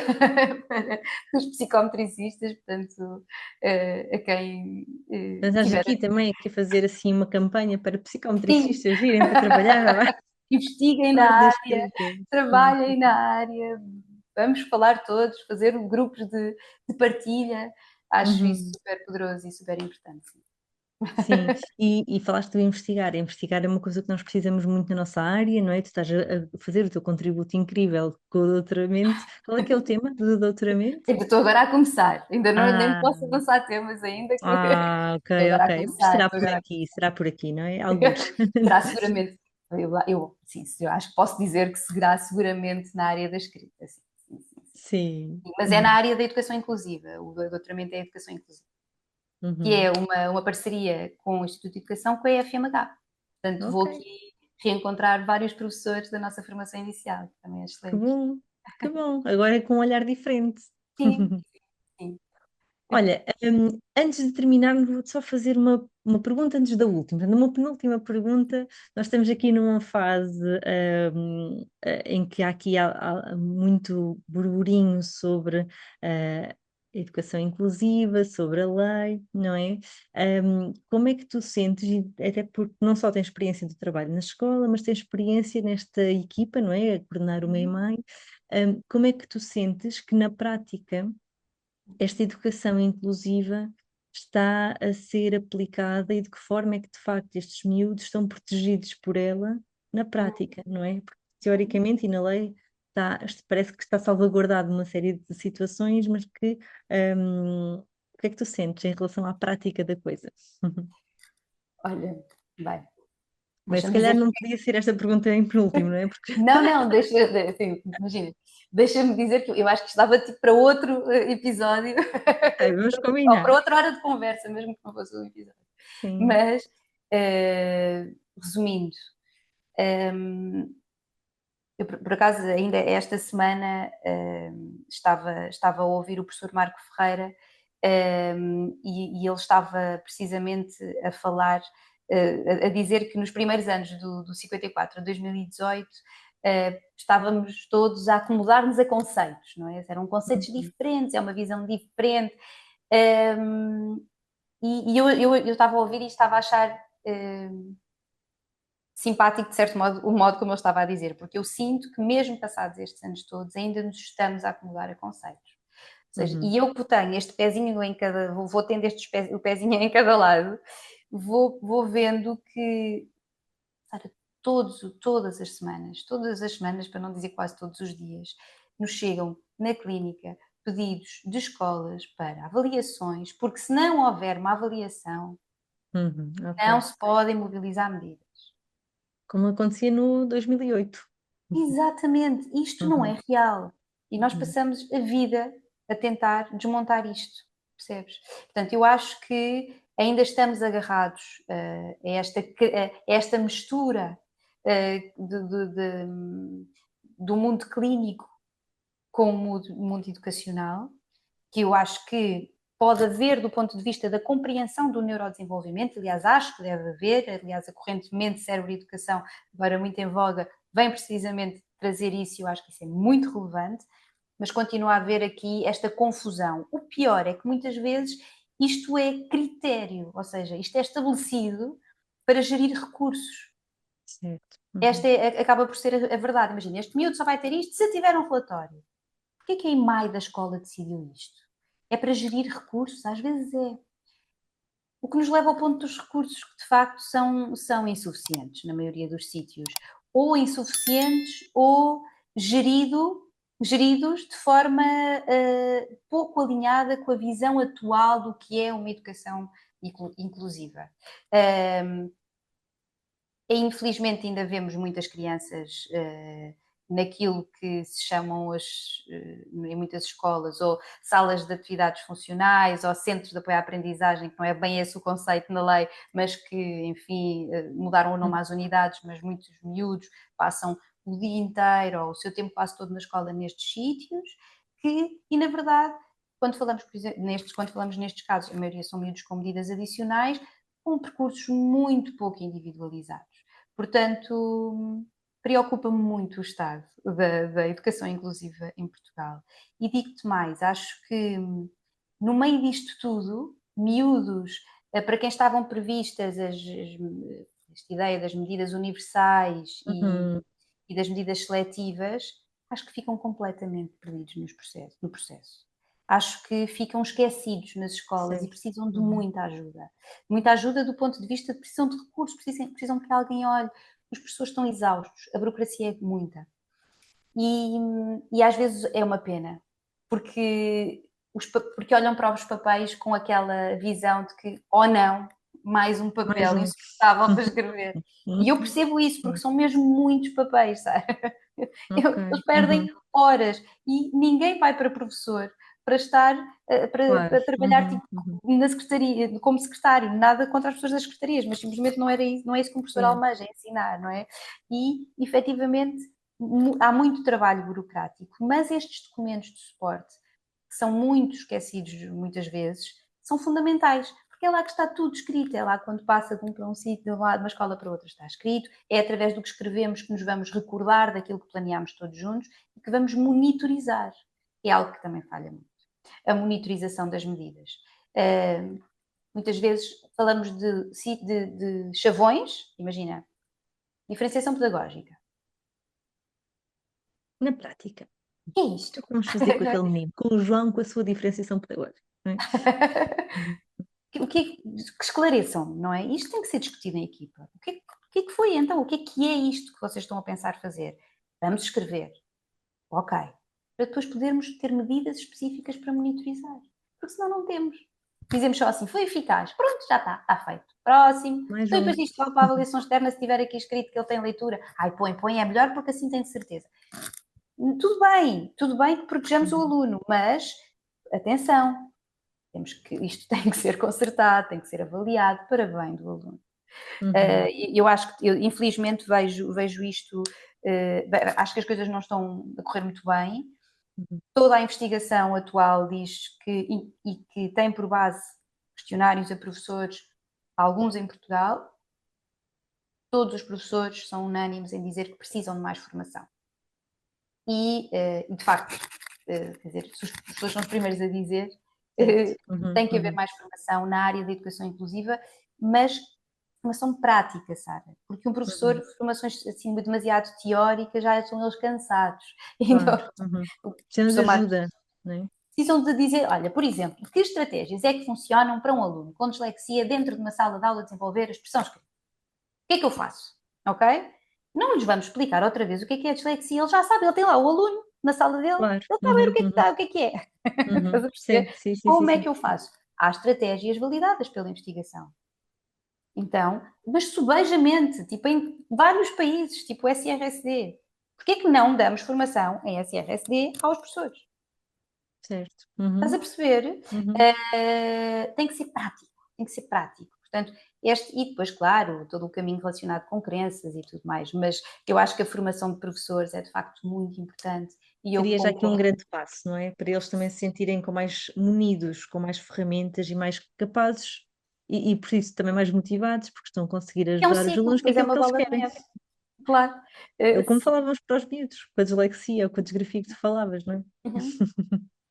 para os psicometricistas, portanto, a quem Mas estás tiver. aqui também aqui a fazer assim uma campanha para Sim, psicometricistas virem para trabalhar abaixo investiguem na da área, escrita. Sim, trabalhem na área, vamos falar todos, fazer grupos de partilha. Acho isso uhum. super poderoso e super importante. Sim. Sim, e falaste do investigar. Investigar é uma coisa que nós precisamos muito na nossa área, não é? Tu estás a fazer o teu contributo incrível com o doutoramento. Qual é que é o tema do doutoramento? Ainda estou agora a começar, ainda não, nem Ah, posso avançar temas ainda, que ok, estou agora ok. a Mas começar, estou agora a será por aqui, não é? Algures. será seguramente, sim, eu acho que posso dizer que seguirá seguramente na área da escrita, sim, sim, sim, Sim. sim. Mas é na área da educação inclusiva, o doutoramento é a educação inclusiva, que Uhum. é uma parceria com o Instituto de Educação com a FMH. Portanto, vou Ok, aqui reencontrar vários professores da nossa formação inicial, que também é que excelente. bom, que bom. Agora é com um olhar diferente. Sim, sim. Olha, antes de terminarmos, vou-te só fazer uma pergunta antes da última. Portanto, uma penúltima pergunta. Nós estamos aqui numa fase em que há aqui há muito burburinho sobre a educação inclusiva, sobre a lei, não é? Como é que tu sentes, e até porque não só tens experiência do trabalho na escola, mas tens experiência nesta equipa, não é? A coordenar uma EMAI. Como é que tu sentes que na prática esta educação inclusiva está a ser aplicada e de que forma é que, de facto, estes miúdos estão protegidos por ela na prática, não é? Porque, teoricamente, e na lei, parece que está salvaguardado uma série de situações, mas que, o que é que tu sentes em relação à prática da coisa? Olha, bem, Bem, se deixa-me calhar dizer. não podia ser esta pergunta em penúltimo, não é? Porque Não, não, assim, imagina, deixa-me dizer que eu acho que estava tipo para outro episódio, ok, vamos ou para combinar. outra hora de conversa, mesmo que não fosse um episódio. Sim. Mas, resumindo, ehm, eu por acaso ainda esta semana estava a ouvir o professor Marco Ferreira e ele estava precisamente a falar, a dizer que nos primeiros anos do 54 a 2018 estávamos todos a acomodar-nos a conceitos, não é? Eram conceitos Uhum. diferentes, é uma visão diferente. Um, e eu estava a ouvir e estava a achar simpático, de certo modo, o modo como eu estava a dizer, porque eu sinto que mesmo passados estes anos todos, ainda nos estamos a acomodar a conceitos. Ou seja, Uhum. e eu que tenho este pezinho em cada, vou tendo o pezinho em cada lado, vou vendo que cara, todas as semanas, para não dizer quase todos os dias, nos chegam na clínica pedidos de escolas para avaliações, porque se não houver uma avaliação, Uhum. não Ok. se podem mobilizar medidas. Como acontecia no 2008. Exatamente, isto não Uhum. é real. E nós Uhum. passamos a vida a tentar desmontar isto, percebes? Portanto, eu acho que ainda estamos agarrados a esta mistura do mundo clínico com o mundo educacional, que eu acho que pode haver do ponto de vista da compreensão do neurodesenvolvimento, aliás, acho que deve haver, aliás, a corrente mente, cérebro e educação, agora muito em voga, vem precisamente trazer isso e eu acho que isso é muito relevante, mas continua a haver aqui esta confusão. O pior é que muitas vezes isto é critério, ou seja, isto é estabelecido para gerir recursos. Certo. Esta Uhum. acaba por ser a verdade. Imagina, este miúdo só vai ter isto se tiver um relatório. Porquê é que a EMAI da escola decidiu isto? É para gerir recursos? Às vezes é. O que nos leva ao ponto dos recursos que, de facto, são insuficientes, na maioria dos sítios. Ou insuficientes ou geridos de forma pouco alinhada com a visão atual do que é uma educação inclusiva. Infelizmente ainda vemos muitas crianças naquilo que se chamam em muitas escolas, ou salas de atividades funcionais, ou centros de apoio à aprendizagem, que não é bem esse o conceito na lei, mas que, enfim, mudaram o nome às unidades, mas muitos miúdos passam o dia inteiro, ou o seu tempo quase todo na escola nestes sítios, e na verdade, quando falamos, por exemplo, quando falamos nestes casos, a maioria são miúdos com medidas adicionais, com percursos muito pouco individualizados. Portanto, preocupa-me muito o estado da educação inclusiva em Portugal. E digo-te mais, acho que no meio disto tudo, miúdos, para quem estavam previstas esta ideia das medidas universais e das medidas seletivas, acho que ficam completamente perdidos no processo. Acho que ficam esquecidos nas escolas e precisam de muita ajuda. Muita ajuda do ponto de vista de precisam de recursos, precisam que alguém olhe. Os professores estão exaustos, a burocracia é muita. E às vezes é uma pena, porque olham para os papéis com aquela visão de que, ou não, mais um papel insuportável para escrever. E eu percebo isso, porque são mesmo muitos papéis, sabe? Eles perdem horas e ninguém vai para professor para estar, para trabalhar tipo, na secretaria, como secretário, nada contra as pessoas das secretarias, mas simplesmente não é isso que um professor almeja ensinar, não é? E, efetivamente, há muito trabalho burocrático, mas estes documentos de suporte, que são muito esquecidos muitas vezes, são fundamentais, porque é lá que está tudo escrito, é lá quando passa de um para um sítio, de uma escola para outra está escrito, é através do que escrevemos que nos vamos recordar daquilo que planeámos todos juntos e que vamos monitorizar. É algo que também falha muito. A monitorização das medidas. Muitas vezes falamos de chavões, imagina, diferenciação pedagógica. Na prática. O que é isto? O que vamos fazer com aquele menino? Com o João, com a sua diferenciação pedagógica. Não é? Que esclareçam, não é? Isto tem que ser discutido em equipa. O que é que foi então? O que é isto que vocês estão a pensar fazer? Vamos escrever. Ok. Para depois podermos ter medidas específicas para monitorizar. Porque senão não temos. Dizemos só assim, foi eficaz. Pronto, já está feito. Próximo. Então depois isto vai para a avaliação externa, se tiver aqui escrito que ele tem leitura. Ai, põe, é melhor porque assim tem de certeza. Tudo bem que protejamos o aluno, mas atenção, isto tem que ser consertado, tem que ser avaliado para bem do aluno. Eu acho que, infelizmente, vejo isto, acho que as coisas não estão a correr muito bem. Toda a investigação atual diz que tem por base questionários a professores, alguns em Portugal, todos os professores são unânimes em dizer que precisam de mais formação. E de facto, quer dizer, se os professores são os primeiros a dizer, tem que haver mais formação na área da educação inclusiva, mas formação prática, Sara, porque um professor, formações assim demasiado teóricas, já estão eles cansados. Claro. Precisam de ajuda, não é? Precisam de dizer, olha, por exemplo, que estratégias é que funcionam para um aluno com dislexia dentro de uma sala de aula desenvolver a expressão escrita? O que é que eu faço? Ok? Não lhes vamos explicar outra vez o que é a dislexia, ele já sabe, ele tem lá o aluno na sala dele, Claro. ele está a ver o que é que está, o que é que é. Estás a perceber? Sim, Como é que eu faço? Há estratégias validadas pela investigação. Então, mas subejamente, tipo em vários países, tipo o SRSD. Porquê é que não damos formação em SRSD aos professores? Certo. Estás a perceber? Tem que ser prático, tem que ser prático. Portanto, e depois, claro, todo o caminho relacionado com crenças e tudo mais, mas eu acho que a formação de professores é de facto muito importante. E eu Seria já aqui um concordo. grande passo, não é? Para eles também se sentirem com mais munidos, com mais ferramentas e mais capazes e por isso também mais motivados, porque estão a conseguir É um ajudar os ciclo, alunos, que é depois é aquilo uma que eles bola de querem. neve. Claro. É como falávamos para os miúdos, com a dislexia ou com a desgrafia que tu falavas, não é?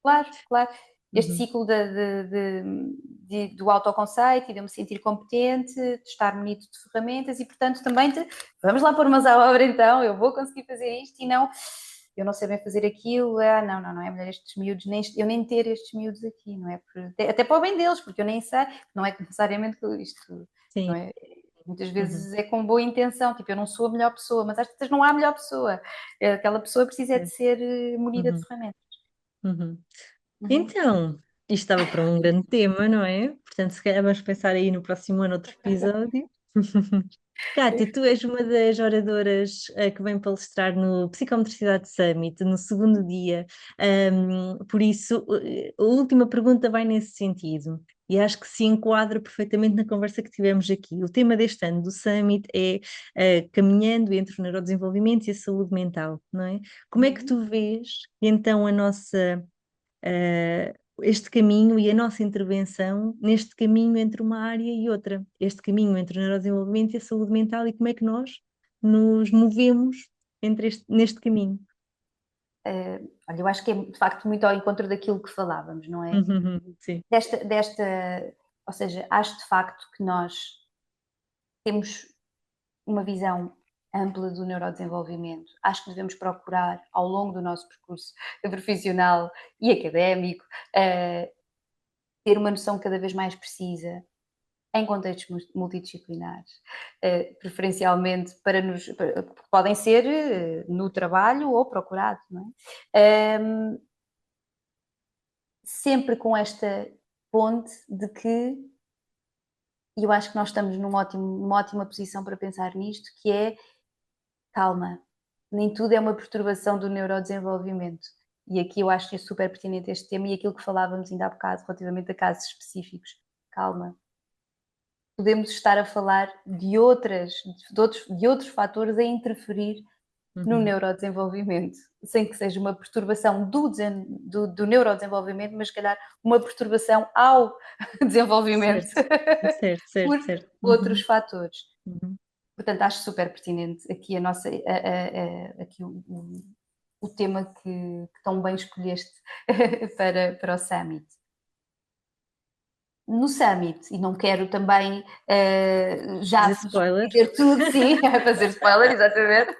Claro, claro. Este ciclo do autoconceito e de eu me sentir competente, de estar munido de ferramentas e, portanto, também vamos lá pôr umas à obra então, eu vou conseguir fazer isto e não eu não sei bem fazer aquilo, não, não, não é melhor estes miúdos, eu nem ter estes miúdos aqui, não é? Até para o bem deles, porque eu nem sei, não é necessariamente isto, Sim. não é? Muitas vezes é com boa intenção, tipo, eu não sou a melhor pessoa, mas às vezes não há a melhor pessoa. Aquela pessoa precisa de ser munida de ferramentas. Uhum. Uhum. Então, isto estava para um grande tema, não é? Portanto, se calhar vamos pensar aí no próximo ano outro episódio. Kátia, tu és uma das oradoras que vem palestrar no Psicomotricidade Summit, no segundo dia. Por isso, a última pergunta vai nesse sentido. E acho que se enquadra perfeitamente na conversa que tivemos aqui. O tema deste ano do Summit é caminhando entre o neurodesenvolvimento e a saúde mental, não é? Como é que tu vês, então, a nossa este caminho e a nossa intervenção neste caminho entre uma área e outra, este caminho entre o neurodesenvolvimento e a saúde mental e como é que nós nos movemos neste caminho. Olha, eu acho que é de facto muito ao encontro daquilo que falávamos, não é? Sim. Ou seja, acho de facto que nós temos uma visão ampla do neurodesenvolvimento. Acho que devemos procurar, ao longo do nosso percurso profissional e académico, ter uma noção cada vez mais precisa em contextos multidisciplinares, preferencialmente podem ser no trabalho ou procurado, não é? Sempre com esta ponte de que, e eu acho que nós estamos numa ótima posição para pensar nisto, que é calma, nem tudo é uma perturbação do neurodesenvolvimento. E aqui eu acho que é super pertinente este tema e aquilo que falávamos ainda há bocado relativamente a casos específicos. Calma. Podemos estar a falar de outros fatores a interferir no neurodesenvolvimento, sem que seja uma perturbação do neurodesenvolvimento, mas se calhar uma perturbação ao desenvolvimento Certo, por certo, certo. outros fatores. Uhum. Portanto, acho super pertinente aqui aqui o tema que tão bem escolheste para o Summit. No Summit, e não quero também já Fazer spoiler. dizer tudo, sim, fazer spoiler, exatamente.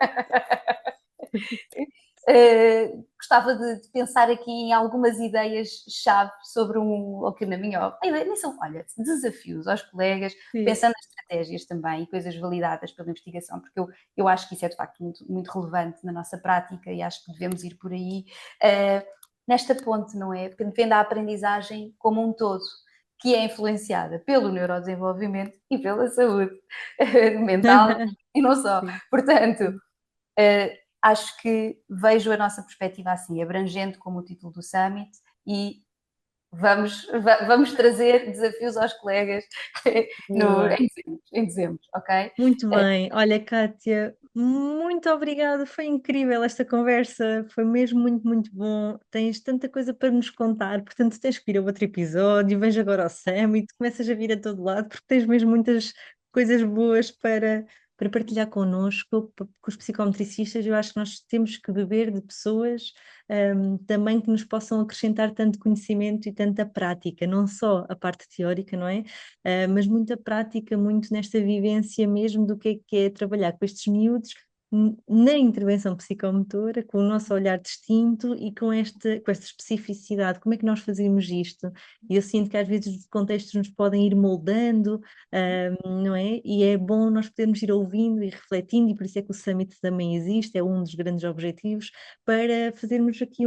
Gostava de pensar aqui em algumas ideias-chave sobre ou que na minha nem são, olha, desafios aos colegas, Sim. pensando em estratégias também e coisas validadas pela investigação, porque eu acho que isso é de facto muito, muito relevante na nossa prática e acho que devemos ir por aí nesta ponte, não é? Porque vendo a aprendizagem como um todo, que é influenciada pelo neurodesenvolvimento e pela saúde mental e não só. Sim. Portanto, acho que vejo a nossa perspectiva assim, abrangente como o título do Summit, e vamos trazer desafios aos colegas em dezembro, ok? Muito bem. Olha, Kátia, muito obrigada. Foi incrível esta conversa. Foi mesmo muito, muito bom. Tens tanta coisa para nos contar, portanto, tens que ir a outro episódio. Vens agora ao Summit, começas a vir a todo lado, porque tens mesmo muitas coisas boas para partilhar connosco, com os psicometricistas. Eu acho que nós temos que beber de pessoas também que nos possam acrescentar tanto conhecimento e tanta prática, não só a parte teórica, não é? Mas muita prática, muito nesta vivência mesmo do que é trabalhar com estes miúdos na intervenção psicomotora, com o nosso olhar distinto e com esta especificidade, como é que nós fazemos isto? E eu sinto que às vezes os contextos nos podem ir moldando, não é? E é bom nós podermos ir ouvindo e refletindo, e por isso é que o Summit também existe, é um dos grandes objetivos, para fazermos aqui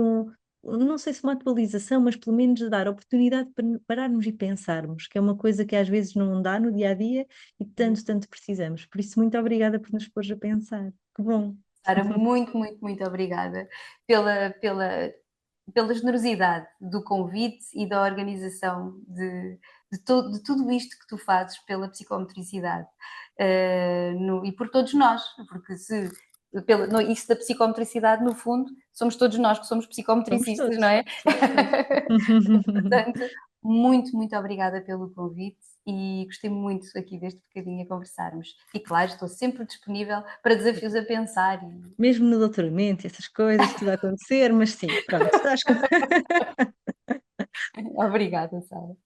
não sei se uma atualização, mas pelo menos dar oportunidade para pararmos e pensarmos, que é uma coisa que às vezes não dá no dia a dia e tanto, tanto precisamos. Por isso, muito obrigada por nos pôr a pensar. Que bom. Sara, muito, muito, muito obrigada pela generosidade do convite e da organização de tudo isto que tu fazes pela psicometricidade e por todos nós, porque isso da psicometricidade, no fundo, somos todos nós que somos Somos psicometricistas, todos. não é? Somos todos. Portanto, muito, muito obrigada pelo convite e gostei muito aqui deste bocadinho a conversarmos. E claro, estou sempre disponível para desafios a pensar. Mesmo no doutoramento, essas coisas, tudo a acontecer, mas sim, pronto, acho que Obrigada, Sara.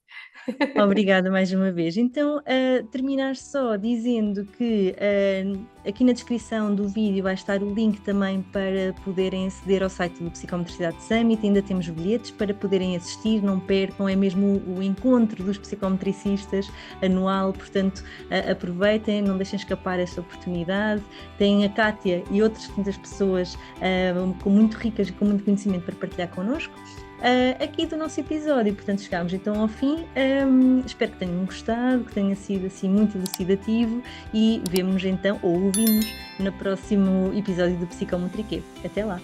Obrigada mais uma vez. Então, terminar só dizendo que aqui na descrição do vídeo vai estar o link também para poderem aceder ao site do Psicomotricidade Summit. Ainda temos bilhetes para poderem assistir, não percam, é mesmo o encontro dos psicometricistas anual, portanto, aproveitem, não deixem escapar esta oportunidade. Tem a Kátia e outras muitas pessoas muito ricas e com muito conhecimento para partilhar connosco. Aqui do nosso episódio, portanto chegámos então ao fim, espero que tenham gostado, que tenha sido assim muito elucidativo e vemo-nos então, ou ouvimos no próximo episódio do Psicomotriquê. Até lá!